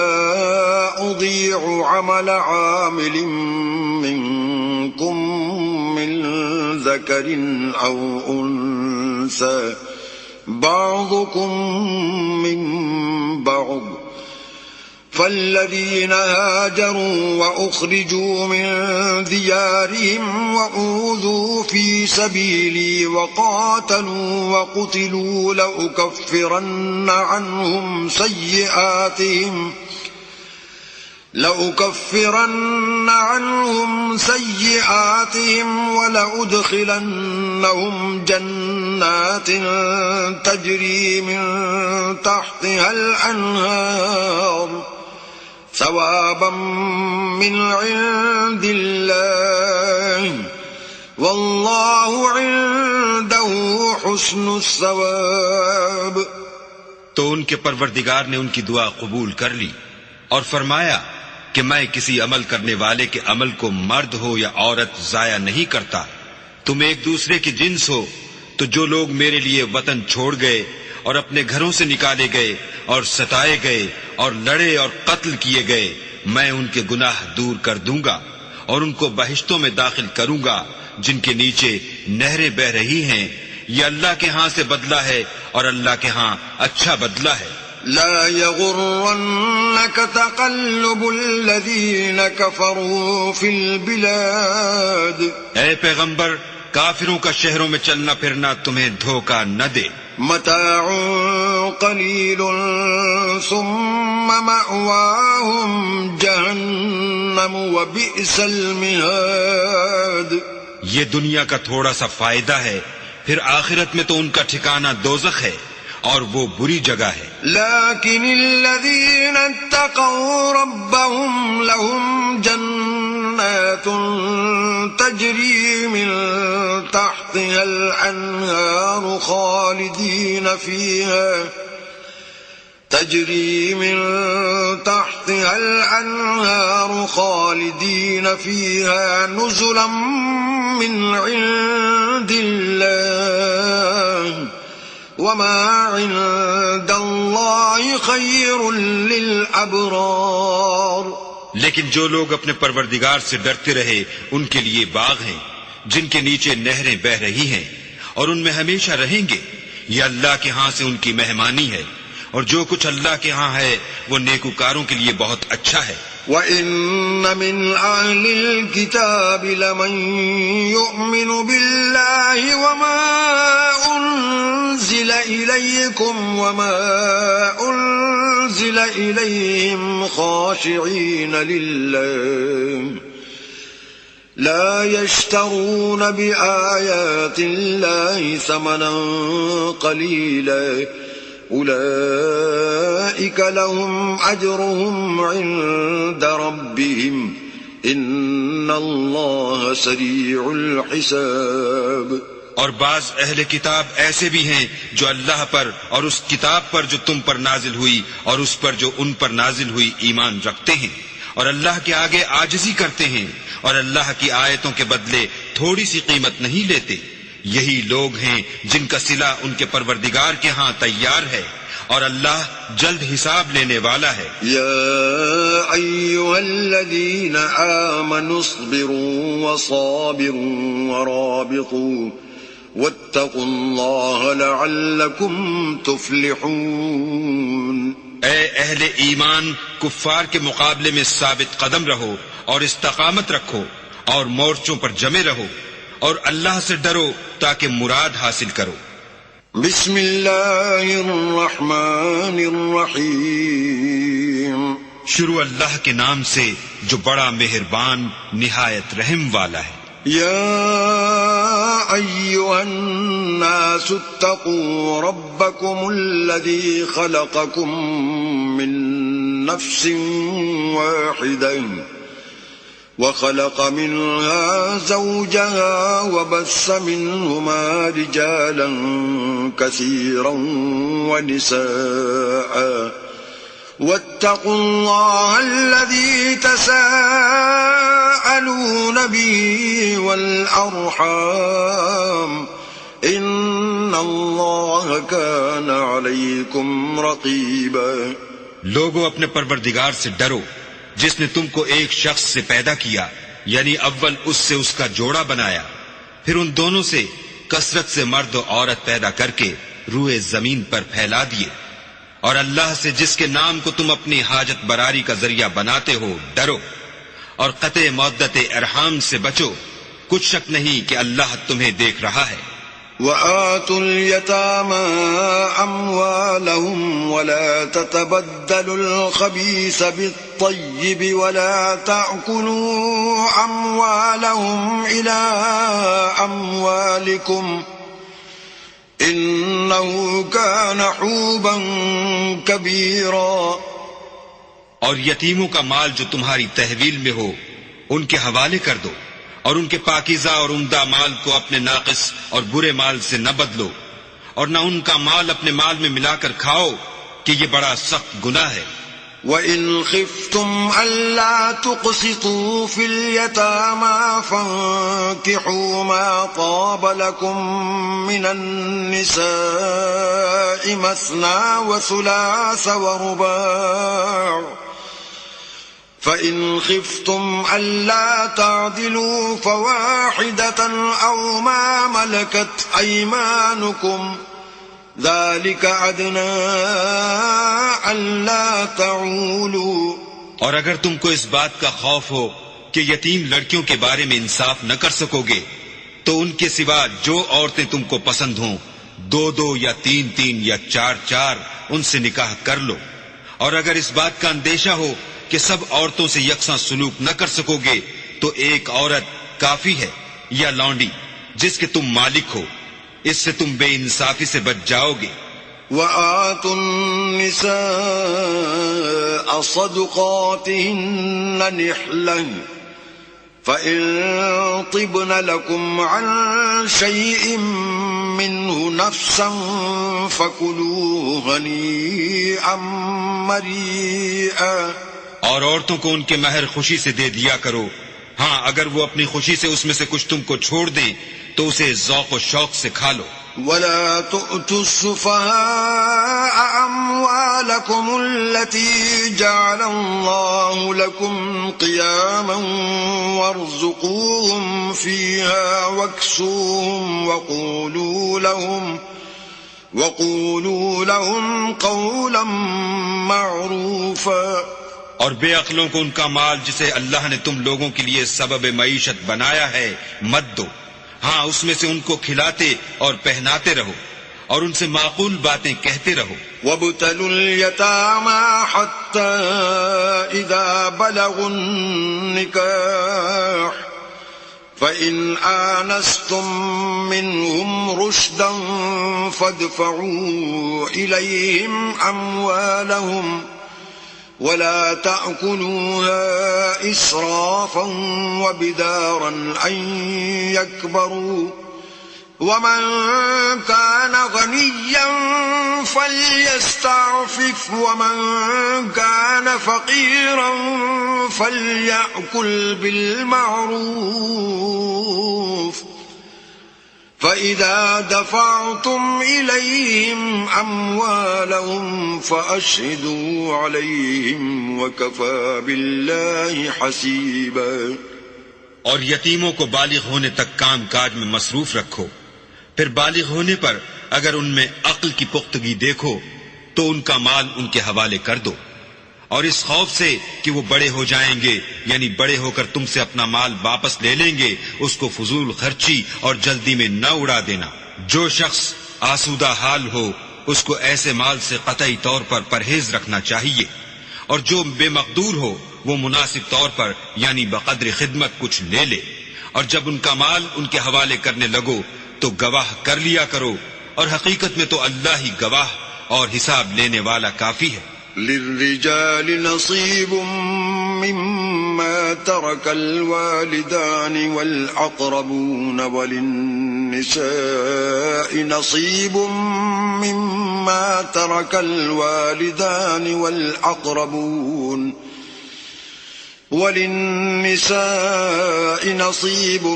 أضيع عمل عامل منكم من ذكر أو أنثى بعضكم من بعض، فالذين هاجروا وأخرجوا من ديارهم وأوذوا في سبيلي وقاتلوا وقتلوا لأكفرن عنهم سيئاتهم ولأدخلنهم جنات تجري من تحتها الأنهار ثوابا من عند الله والله عنده حسن الثواب۔ تو ان کے پروردگار نے ان کی دعا قبول کر لی اور فرمایا کہ میں کسی عمل کرنے والے کے عمل کو مرد ہو یا عورت ضائع نہیں کرتا۔ تم ایک دوسرے کے جنس ہو، تو جو لوگ میرے لیے وطن چھوڑ گئے اور اپنے گھروں سے نکالے گئے اور ستائے گئے اور لڑے اور قتل کیے گئے، میں ان کے گناہ دور کر دوں گا اور ان کو بہشتوں میں داخل کروں گا جن کے نیچے نہریں بہ رہی ہیں۔ یہ اللہ کے ہاں سے بدلہ ہے اور اللہ کے ہاں اچھا بدلہ ہے۔ لا يغرنك تقلب الذين كفروا في البلاد۔ اے پیغمبر، کافروں کا شہروں میں چلنا پھرنا تمہیں دھوکہ نہ دے۔ متاع قلیل ثم مأواهم جہنم وبئس المہاد۔ یہ دنیا کا تھوڑا سا فائدہ ہے، پھر آخرت میں تو ان کا ٹھکانہ دوزخ ہے اور وہ بری جگہ ہے۔ لیکن الذین اتقوا ربهم لهم جنات تجری من تحتها الانہار خالدین فیہا نزلا من عند اللہ وما عند اللہ خیر للابرار۔ لیکن جو لوگ اپنے پروردگار سے ڈرتے رہے ان کے لیے باغ ہیں جن کے نیچے نہریں بہ رہی ہیں اور ان میں ہمیشہ رہیں گے۔ یہ اللہ کے ہاں سے ان کی مہمانی ہے، اور جو کچھ اللہ کے ہاں ہے وہ نیکوکاروں کے لیے بہت اچھا ہے۔ وَإِنَّ مِنْ أَهْلِ الْكِتَابِ لَمَنْ يُؤْمِنُ بِاللَّهِ وَمَا أُنْزِلَ إِلَيْكُمْ وَمَا أُنْزِلَ إِلَيْهِمْ خَاشِعِينَ لِلَّهِ لَا يَشْتَرُونَ بِآيَاتِ اللَّهِ ثَمَنًا قَلِيلًا أولئك لهم أجرهم عند ربهم إن الله سريع الحساب۔ اور بعض اہل کتاب ایسے بھی ہیں جو اللہ پر اور اس کتاب پر جو تم پر نازل ہوئی اور اس پر جو ان پر نازل ہوئی ایمان رکھتے ہیں، اور اللہ کے آگے عاجزی کرتے ہیں، اور اللہ کی آیتوں کے بدلے تھوڑی سی قیمت نہیں لیتے۔ یہی لوگ ہیں جن کا صلہ ان کے پروردگار کے ہاں تیار ہے، اور اللہ جلد حساب لینے والا ہے۔ یا ایھا الذین آمنوا اصبروا وصابروا ورابطوا واتقوا اللہ لعلکم تفلحون۔ اے اہل ایمان، کفار کے مقابلے میں ثابت قدم رہو اور استقامت رکھو اور مورچوں پر جمے رہو، اور اللہ سے ڈرو تاکہ مراد حاصل کرو۔ بسم اللہ الرحمن الرحیم شروع اللہ کے نام سے جو بڑا مہربان نہایت رحم والا ہے۔ يا أيها الناس اتقوا ربكم الذي خلقكم من نفس واحدة وخلق منها زوجها وبث منهما رجالا كثيرا ونساء واتقوا الله الذي تساءلون به والأرحام إن الله كان عليكم رقيبا۔ لوگوں اپنے پروردگار سے ڈرو جس نے تم کو ایک شخص سے پیدا کیا، یعنی اول اس سے اس کا جوڑا بنایا، پھر ان دونوں سے کثرت سے مرد و عورت پیدا کر کے روئے زمین پر پھیلا دیے، اور اللہ سے جس کے نام کو تم اپنی حاجت براری کا ذریعہ بناتے ہو ڈرو، اور قطع مودت ارحام سے بچو، کچھ شک نہیں کہ اللہ تمہیں دیکھ رہا ہے۔ وآتوا اليتامى أموالهم ولا تتبدلوا الخبيث بالطيب ولا تأكلوا أموالهم إلى أموالكم إنه كان حوبا كبيرا۔ اور یتیموں کا مال جو تمہاری تحویل میں ہو ان کے حوالے کر دو، اور ان کے پاکیزہ اور عمدہ مال کو اپنے ناقص اور برے مال سے نہ بدلو، اور نہ ان کا مال اپنے مال میں ملا کر کھاؤ کہ یہ بڑا سخت گناہ ہے۔ وَإِنْ خِفْتُمْ أَلَّا تُقْسِطُوا فِي الْيَتَامَى فَانكِحُوا مَا طَابَ لَكُم مِّنَ النِّسَاءِ مَثْنَىٰ وَثُلَاثَ وَرُبَاعَ فَإِنْ خِفْتُمْ أَلَّا تَعْدِلُوا فَوَاحِدَةً أَوْ مَا مَلَكَتْ أَيْمَانُكُمْ ذَلِكَ أَدْنَىٰ أَلَّا تَعُولُوا۔ اور اگر تم کو اس بات کا خوف ہو کہ یتیم لڑکیوں کے بارے میں انصاف نہ کر سکو گے تو ان کے سوا جو عورتیں تم کو پسند ہوں، 2 یا 3 یا 4 ان سے نکاح کر لو۔ اور اگر اس بات کا اندیشہ ہو کہ سب عورتوں سے یکساں سلوک نہ کر سکو گے تو ایک عورت کافی ہے یا لونڈی جس کے تم مالک ہو، اس سے تم بے انصافی سے بچ جاؤ گے۔ وَآتُوا النِّسَاءَ صَدُقَاتِهِنَّ نِحْلَةً فَإِن طِبْنَ لَكُمْ عَن شَيْءٍ مِّنْهُ نَفْسًا فَكُلُوهُ هَنِيئًا مَّرِيئًا۔ اور عورتوں کو ان کے مہر خوشی سے دے دیا کرو، ہاں اگر وہ اپنی خوشی سے اس میں سے کچھ تم کو چھوڑ دیں تو اسے ذوق و شوق سے کھا لو۔ وَلَا تُؤْتُوا السُّفَهَاءَ أَمْوَالَكُمُ الَّتِي جَعَلَ اللَّهُ لَكُمْ قِيَامًا وَارْزُقُوهُمْ فِيهَا وَاكْسُوهُمْ وَقُولُوا لَهُمْ قَوْلًا مَّعْرُوفًا۔ اور بے عقلوں کو ان کا مال جسے اللہ نے تم لوگوں کے لیے سبب معیشت بنایا ہے مت دو، ہاں اس میں سے ان کو کھلاتے اور پہناتے رہو اور ان سے معقول باتیں کہتے رہو۔ وَابْتَلُوا الْيَتَامَى حَتَّى إِذَا بَلَغُوا النِّكَاحَ فَإِنْ آنَسْتُمْ مِنْهُمْ رُشْدًا فَادْفَعُوا إِلَيْهِمْ أَمْوَالَهُمْ وَلَا تَأْكُلُوهَا إِسْرَافًا وَبِدَارًا أَن يَكْبَرُوا وَمَن كَانَ غَنِيًّا فَلْيَسْتَعْفِفْ وَمَن كَانَ فَقِيرًا فَلْيَأْكُلْ بِالْمَعْرُوفِ فَإِذَا دَفَعْتُمْ إِلَيْهِمْ أَمْوَالَهُمْ فَأَشْهِدُوا عَلَيْهِمْ وَكَفَى بِاللَّهِ حَسِيبًا۔ اور یتیموں کو بالغ ہونے تک کام کاج میں مصروف رکھو، پھر بالغ ہونے پر اگر ان میں عقل کی پختگی دیکھو تو ان کا مال ان کے حوالے کر دو، اور اس خوف سے کہ وہ بڑے ہو جائیں گے یعنی بڑے ہو کر تم سے اپنا مال واپس لے لیں گے اس کو فضول خرچی اور جلدی میں نہ اڑا دینا۔ جو شخص آسودہ حال ہو اس کو ایسے مال سے قطعی طور پر پرہیز رکھنا چاہیے، اور جو بے مقدور ہو وہ مناسب طور پر یعنی بقدر خدمت کچھ لے لے، اور جب ان کا مال ان کے حوالے کرنے لگو تو گواہ کر لیا کرو، اور حقیقت میں تو اللہ ہی گواہ اور حساب لینے والا کافی ہے۔ للرجال نصيب مما ترك الوالدان والأقربون وللنساء نصيب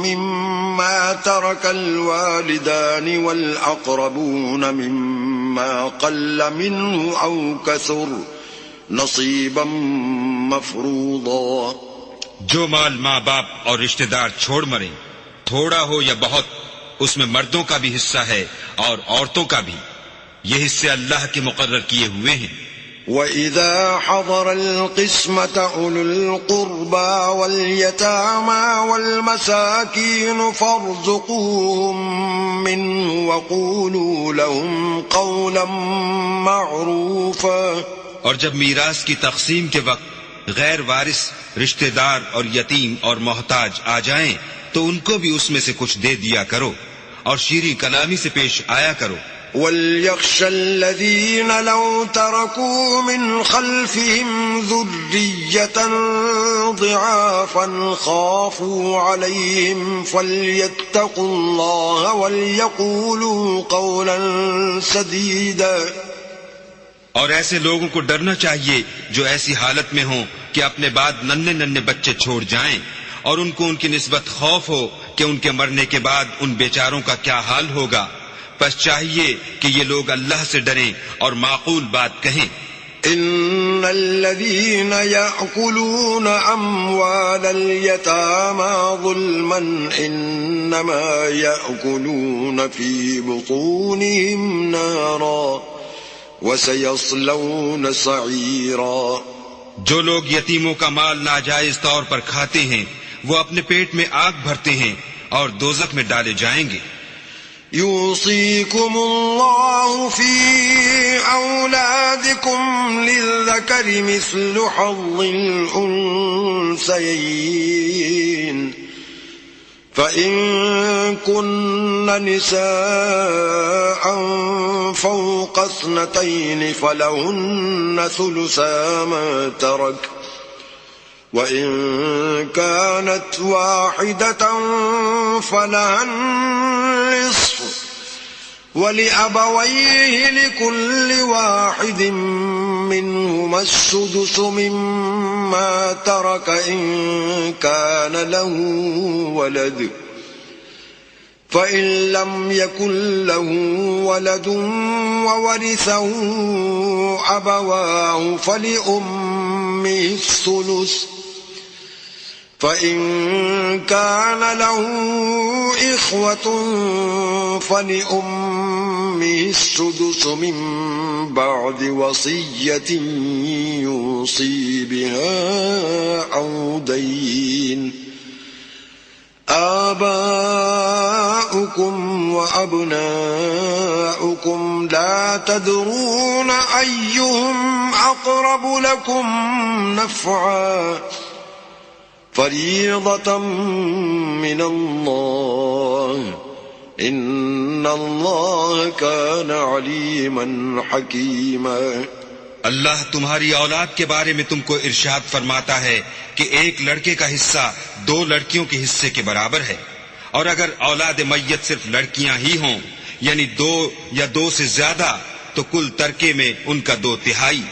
مما ترك الوالدان والأقربون مما قل منه أو كثر نصيبا مفروضا۔ جو مال ماں باپ اور رشتہ دار چھوڑ مریں، تھوڑا ہو یا بہت، اس میں مردوں کا بھی حصہ ہے اور عورتوں کا بھی، یہ حصے اللہ کے مقرر کیے ہوئے ہیں۔ وَإِذَا حَضَرَ الْقِسْمَةَ أُولُو الْقُرْبَى وَالْيَتَامَى وَالْمَسَاكِينُ فَارْزُقُوهُم مِّنْهُ وَقُولُوا لَهُمْ قَوْلًا مَّعْرُوفًا۔ اور جب میراث کی تقسیم کے وقت غیر وارث رشتہ دار اور یتیم اور محتاج آ جائیں تو ان کو بھی اس میں سے کچھ دے دیا کرو اور شیریں کلامی سے پیش آیا کرو۔ وَلْيَخْشَ الَّذِينَ لَوْ تَرَكُوا مِنْ خَلْفِهِمْ ذُرِّيَّةً ضِعَافًا خَافُوا عَلَيْهِمْ فَلْيَتَّقُوا اللَّهَ وَلْيَقُولُوا قَوْلًا سَدِيدًا۔ اور ایسے لوگوں کو ڈرنا چاہیے جو ایسی حالت میں ہوں کہ اپنے بعد ننھے ننھے بچے چھوڑ جائیں، اور ان کو ان کی نسبت خوف ہو کہ ان کے مرنے کے بعد ان بیچاروں کا کیا حال ہوگا، پس چاہیے کہ یہ لوگ اللہ سے ڈریں اور معقول بات کہیں۔ ان الذين يأكلون اموال اليتامى ظلما انما يأكلون في بطونهم نارا وسيصلون سعيرا۔ جو لوگ یتیموں کا مال ناجائز طور پر کھاتے ہیں وہ اپنے پیٹ میں آگ بھرتے ہیں اور دوزخ میں ڈالے جائیں گے۔ يوصيكم الله في أولادكم للذكر مثل حظ الأنثيين فإن كن نساء فوق 2 فلهن ثلثا ما ترك وإن كانت واحدة فلها النصف ولأبويه لكل واحد منهما السدس مما ترك إن كان له ولد فإن لم يكن له ولد وورثه أبواه فلأمه الثلث فإن كان له إخوة فلأمه السدس من بعد وصية يوصي بها أو دين آباؤكم وأبناؤكم لا تدرون أيهم أقرب لكم نفعا فريضة من الله إن الله كان عليما حكيما۔ اللہ تمہاری اولاد کے بارے میں تم کو ارشاد فرماتا ہے کہ ایک لڑکے کا حصہ 2 لڑکیوں کے حصے کے برابر ہے، اور اگر اولاد میت صرف لڑکیاں ہی ہوں یعنی 2 یا 2 سے زیادہ تو کل ترکے میں ان کا 2/3،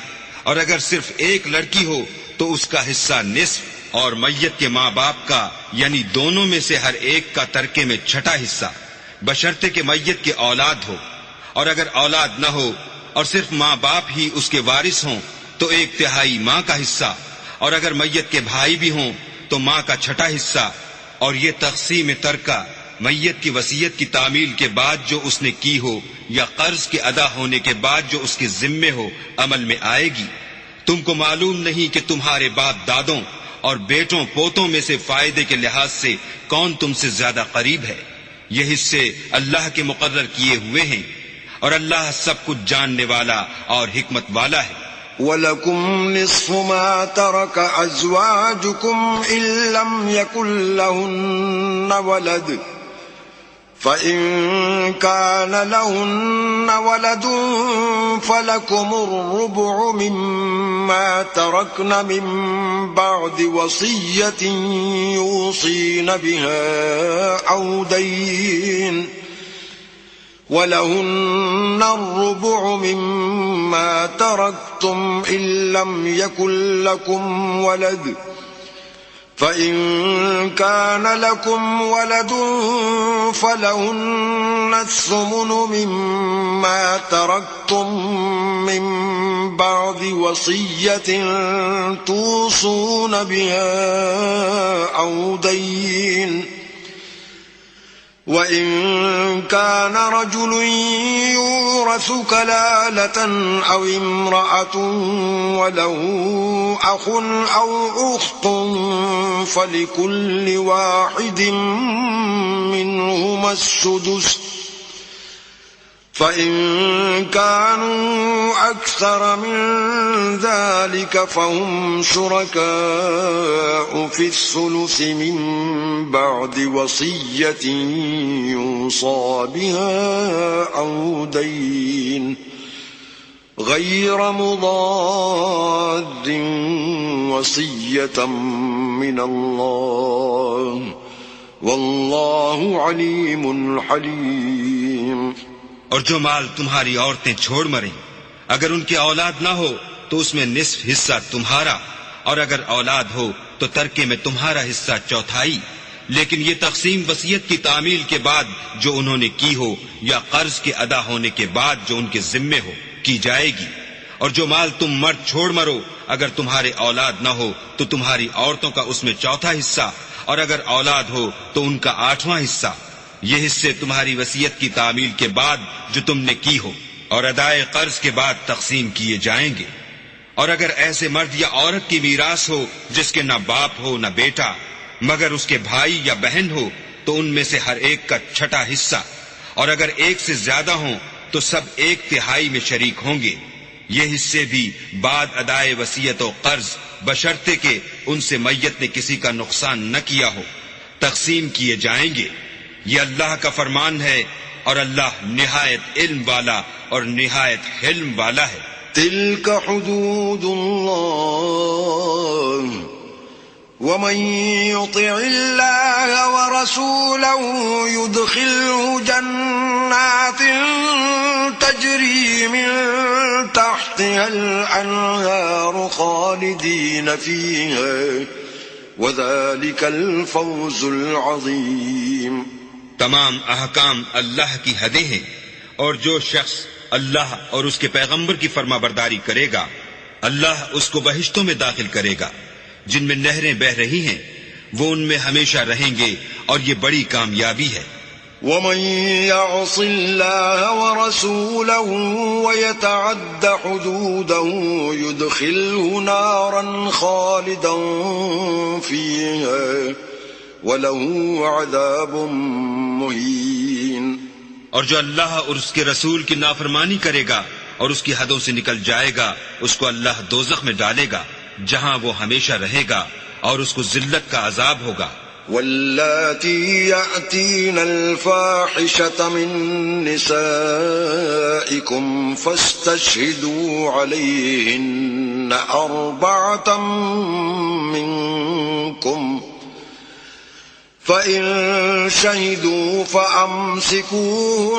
اور اگر صرف ایک لڑکی ہو تو اس کا حصہ نصف، اور میت کے ماں باپ کا یعنی دونوں میں سے ہر ایک کا ترکے میں 6واں حصہ، بشرطے کہ میت کے اولاد ہو، اور اگر اولاد نہ ہو اور صرف ماں باپ ہی اس کے وارث ہوں تو 1/3 ماں کا حصہ، اور اگر میت کے بھائی بھی ہوں تو ماں کا 6واں حصہ۔ اور یہ تقسیم ترکہ میت کی وصیت کی تعمیل کے بعد جو اس نے کی ہو یا قرض کے ادا ہونے کے بعد جو اس کے ذمے ہو عمل میں آئے گی۔ تم کو معلوم نہیں کہ تمہارے باپ دادوں اور بیٹوں پوتوں میں سے فائدے کے لحاظ سے کون تم سے زیادہ قریب ہے، یہ حصے اللہ کے مقرر کیے ہوئے ہیں، اور اللہ سب کچھ جاننے والا اور حکمت والا ہے۔ ولكم نصف ما ترك أزواجكم إن لم يكن لهن ولد فإن كان لهن ولد فلكم الربع مما تركن من بعد وصية يوصين بها أو دين ولهن الربع مما تركتم إن لم يكن لكم ولد فإن كان لكم ولد فلهن الثمن مما تركتم من بعد وصية توصون بها أو دين وإن كان رجل يورث كلالة أو امرأة وله أخ أو أخت فلكل واحد منهما السدس فإن كانوا أكثر من ذلك فهم شركاء في الثلث من بعد وصية يوصى بها أو دين غير مضار وصية من الله والله عليم حليم. اور جو مال تمہاری عورتیں چھوڑ مریں اگر ان کی اولاد نہ ہو تو اس میں نصف حصہ تمہارا اور اگر اولاد ہو تو ترکے میں تمہارا حصہ چوتھائی لیکن یہ تقسیم وصیت کی تعمیل کے بعد جو انہوں نے کی ہو یا قرض کے ادا ہونے کے بعد جو ان کے ذمے ہو کی جائے گی. اور جو مال تم مرد چھوڑ مرو اگر تمہارے اولاد نہ ہو تو تمہاری عورتوں کا اس میں چوتھا حصہ اور اگر اولاد ہو تو ان کا 8واں حصہ. یہ حصے تمہاری وصیت کی تعمیل کے بعد جو تم نے کی ہو اور ادائے قرض کے بعد تقسیم کیے جائیں گے. اور اگر ایسے مرد یا عورت کی میراث ہو جس کے نہ باپ ہو نہ بیٹا مگر اس کے بھائی یا بہن ہو تو ان میں سے ہر ایک کا 6واں حصہ اور اگر ایک سے زیادہ ہوں تو سب 1/3 میں شریک ہوں گے. یہ حصے بھی بعد ادائے وصیت و قرض بشرطے کہ ان سے میت نے کسی کا نقصان نہ کیا ہو تقسیم کیے جائیں گے. یہ اللہ کا فرمان ہے اور اللہ نہایت علم والا اور نہایت حلم والا ہے. تلك حدود الله ومن يطع الله ورسوله يدخله جنات تجري من تحتها الأنهار خالدين فيها وذلك الفوز العظيم. تمام احکام اللہ کی حدیں ہیں اور جو شخص اللہ اور اس کے پیغمبر کی فرما برداری کرے گا اللہ اس کو بہشتوں میں داخل کرے گا جن میں نہریں بہ رہی ہیں وہ ان میں ہمیشہ رہیں گے اور یہ بڑی کامیابی ہے. ومن يعص الله ورسوله ويتعد حدوده يدخله نارا خالدا فيها وله عذاب مهين. اور جو اللہ اور اس کے رسول کی نافرمانی کرے گا اور اس کی حدوں سے نکل جائے گا اس کو اللہ دوزخ میں ڈالے گا جہاں وہ ہمیشہ رہے گا اور اس کو ذلت کا عذاب ہوگا. واللاتي يأتين الفاحشة من نسائكم فاستشهدوا عليهن 4 منكم فإن شهدوا فأمسكوهن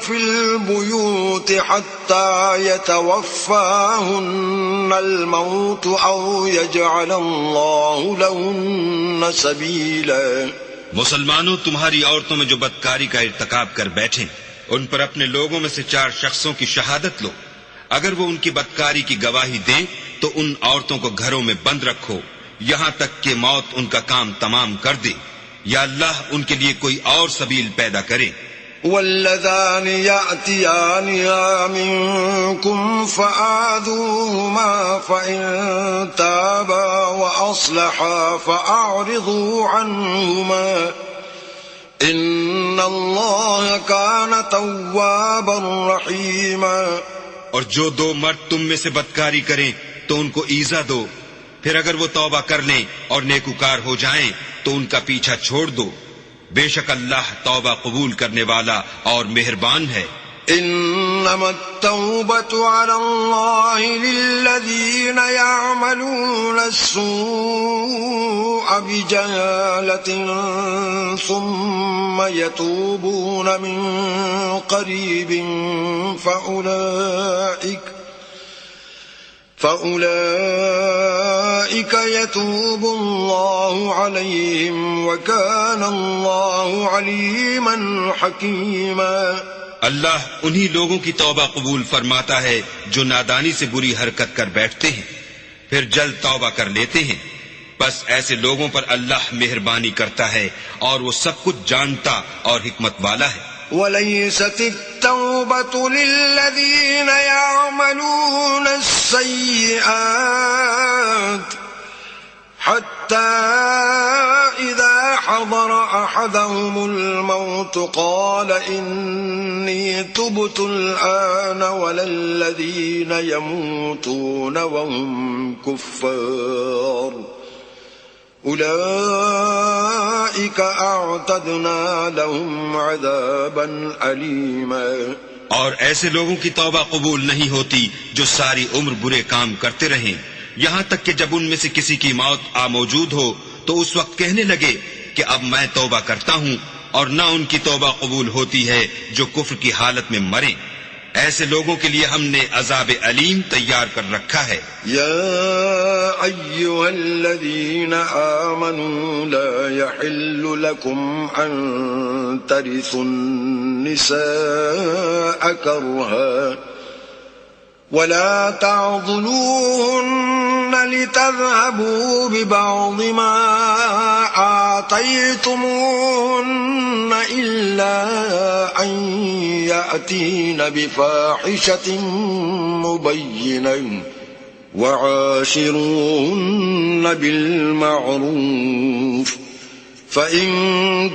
في البيوت حتى يتوفاهن الموت أو يجعل الله لهن سبيلا. مسلمانوں تمہاری عورتوں میں جو بدکاری کا ارتکاب کر بیٹھیں ان پر اپنے لوگوں میں سے 4 شخصوں کی شہادت لو. اگر وہ ان کی بدکاری کی گواہی دیں تو ان عورتوں کو گھروں میں بند رکھو یہاں تک کہ موت ان کا کام تمام کر دے یا اللہ ان کے لیے کوئی اور سبیل پیدا کرے. واللذان يأتيانها منكم فآذوهما فإن تابا وأصلحا فأعرضوا عنهما إن الله كان توابا رحيما. اور جو دو مرد تم میں سے بدکاری کریں تو ان کو ایذا دو، پھر اگر وہ توبہ کر لیں اور نیکوکار ہو جائیں تو ان کا پیچھا چھوڑ دو، بے شک اللہ توبہ قبول کرنے والا اور مہربان ہے۔ إنما التوبة على الله للذين يعملون السوء بجهالة ثم يتوبون من قريب فأولئك يتوب الله عليهم وكان الله عليما حكيما۔ اللہ انہی لوگوں کی توبہ قبول فرماتا ہے جو نادانی سے بری حرکت کر بیٹھتے ہیں پھر جلد توبہ کر لیتے ہیں، بس ایسے لوگوں پر اللہ مہربانی کرتا ہے اور وہ سب کچھ جانتا اور حکمت والا ہے۔ وليست التوبة للذين يعملون السيئات حتى إذا حضر أحدهم الموت قال إني تبت الآن ولا الذين يموتون وهم كفار أولئك أعتدنا لهم عذابا أليما۔ اور ایسے لوگوں کی توبہ قبول نہیں ہوتی جو ساری عمر برے کام کرتے رہیں، یہاں تک کہ جب ان میں سے کسی کی موت آ موجود ہو تو اس وقت کہنے لگے کہ اب میں توبہ کرتا ہوں، اور نہ ان کی توبہ قبول ہوتی ہے جو کفر کی حالت میں مریں۔ ایسے لوگوں کے لیے ہم نے عذاب علیم تیار کر رکھا ہے۔ يا أيها الذين آمنوا لا يحل لكم أن ترثوا النساء كرها ولا تعضلوهن لتذهبوا ببعض ما آتيتموهن إلا أن يأتين بفاحشة مبينة وعاشروهن بالمعروف فإن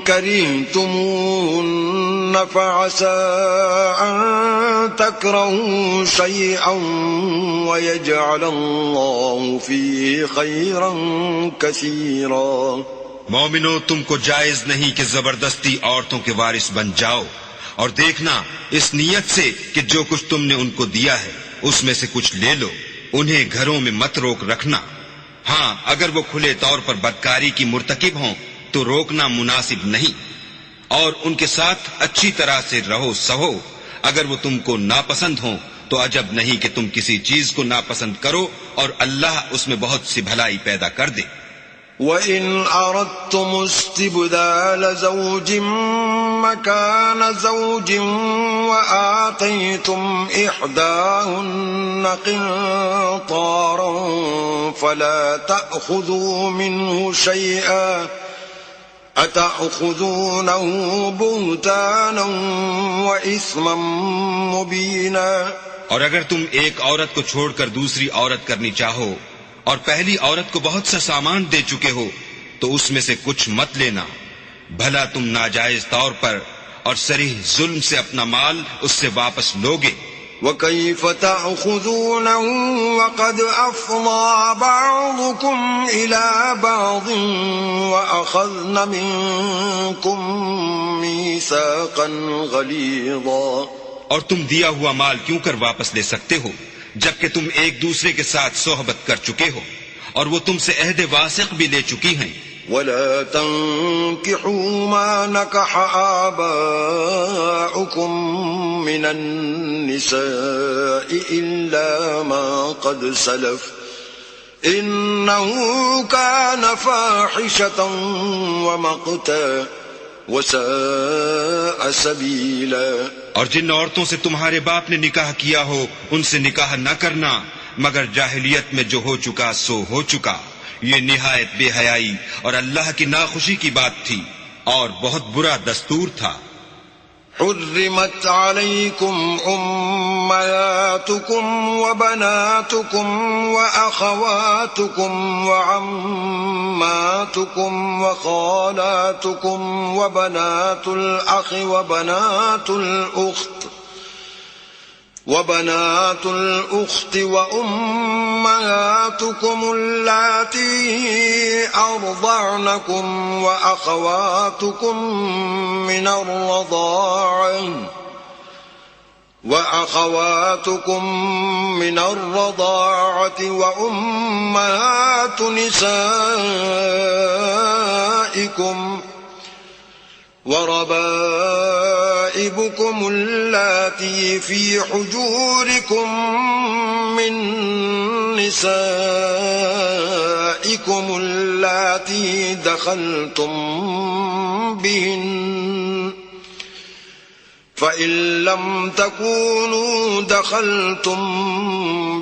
كرهتموهن فعسى أن تكرهوا شيئا ويجعل الله فيه خيرا كثيرا۔ مومنو، تم کو جائز نہیں کہ زبردستی عورتوں کے وارث بن جاؤ، اور دیکھنا اس نیت سے کہ جو کچھ تم نے ان کو دیا ہے اس میں سے کچھ لے لو، انہیں گھروں میں مت روک رکھنا۔ ہاں، اگر وہ کھلے طور پر بدکاری کی مرتکب ہوں تو روکنا مناسب نہیں، اور ان کے ساتھ اچھی طرح سے رہو سہو۔ اگر وہ تم کو ناپسند ہوں تو عجب نہیں کہ تم کسی چیز کو ناپسند کرو اور اللہ اس میں بہت سی بھلائی پیدا کر دے۔ وَإِنْ أَرَدْتُمُ اسْتِبْدَالَ زَوْجٍ مَّكَانَ زَوْجٍ وَآتَيْتُمْ إِحْدَاهُنَّ قِنطَارًا فَلَا تَأْخُذُوا مِنْهُ شَيْئًا أَتَأْخُذُونَهُ بُهْتَانًا وَإِثْمًا مُّبِينًا۔ اور اگر تم ایک عورت کو چھوڑ کر دوسری عورت کرنی چاہو اور پہلی عورت کو بہت سا سامان دے چکے ہو تو اس میں سے کچھ مت لینا، بھلا تم ناجائز طور پر اور صریح ظلم سے اپنا مال اس سے واپس لوگے۔ وَكَيْفَ تَأْخُذُونَهُ وَقَدْ أَفْضَىٰ بَعْضُكُمْ إِلَىٰ بَعْضٍ وَأَخَذْنَ مِنكُم مِّيثَاقًا غَلِيظًا۔ اور تم دیا ہوا مال کیوں کر واپس لے سکتے ہو جبکہ تم ایک دوسرے کے ساتھ صحبت کر چکے ہو اور وہ تم سے عہد واثق بھی لے چکی ہیں۔ وَلَا تَنكِحُوا مَا نَكَحَ آبَاؤُكُم مِّنَ النِّسَاءِ إِلَّا مَا قَدْ سَلَفَ إِنَّهُ كَانَ فَاحِشَةً وَمَقْتًا وَسَاءَ سَبِيلًا۔ اور جن عورتوں سے تمہارے باپ نے نکاح کیا ہو ان سے نکاح نہ کرنا مگر جاہلیت میں جو ہو چکا سو ہو چکا، یہ نہایت بے حیائی اور اللہ کی ناخوشی کی بات تھی اور بہت برا دستور تھا۔ حرمت علیکم امہاتکم وبناتکم واخواتکم وعماتکم وخالاتکم وبنات الاخ وبنات الاخت وبنات الأخت وأمهاتكم اللاتي أرضعنكم وأخواتكم من الرضاعة وأمهات نسائكم وربائبكم اللاتي في حجوركم من نسائكم اللاتي دخلتم بهن فإن لم تكونوا دخلتم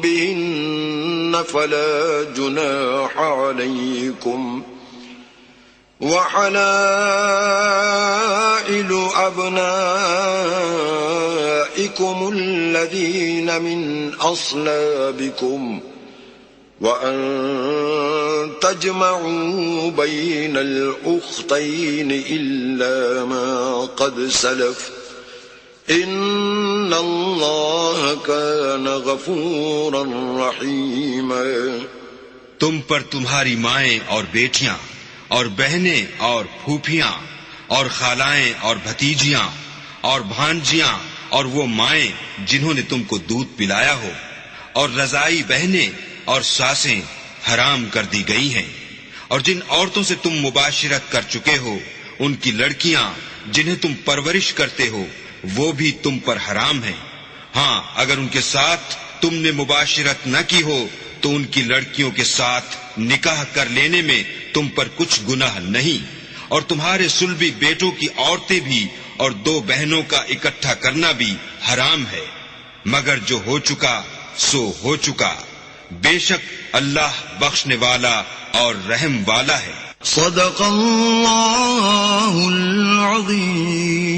بهن فلا جناح عليكم وحلائل أبنائكم الذين من أصلابكم وأن تجمعوا بين الأختين إلا ما قد سلف إن الله كان غفورا رحيما. تم پر تمہاری مائیں اور بیٹیاں اور بہنیں اور پھوپھیاں اور خالائیں اور بھتیجیاں اور بھانجیاں اور وہ مائیں جنہوں نے تم کو دودھ پلایا ہو اور رضائی بہنیں اور ساسیں حرام کر دی گئی ہیں، اور جن عورتوں سے تم مباشرت کر چکے ہو ان کی لڑکیاں جنہیں تم پرورش کرتے ہو وہ بھی تم پر حرام ہیں. ہاں اگر ان کے ساتھ تم نے مباشرت نہ کی ہو تو ان کی لڑکیوں کے ساتھ نکاح کر لینے میں تم پر کچھ گناہ نہیں، اور تمہارے صلبی بیٹوں کی عورتیں بھی اور 2 بہنوں کا اکٹھا کرنا بھی حرام ہے، مگر جو ہو چکا سو ہو چکا، بے شک اللہ بخشنے والا اور رحم والا ہے. صدق اللہ العظیم.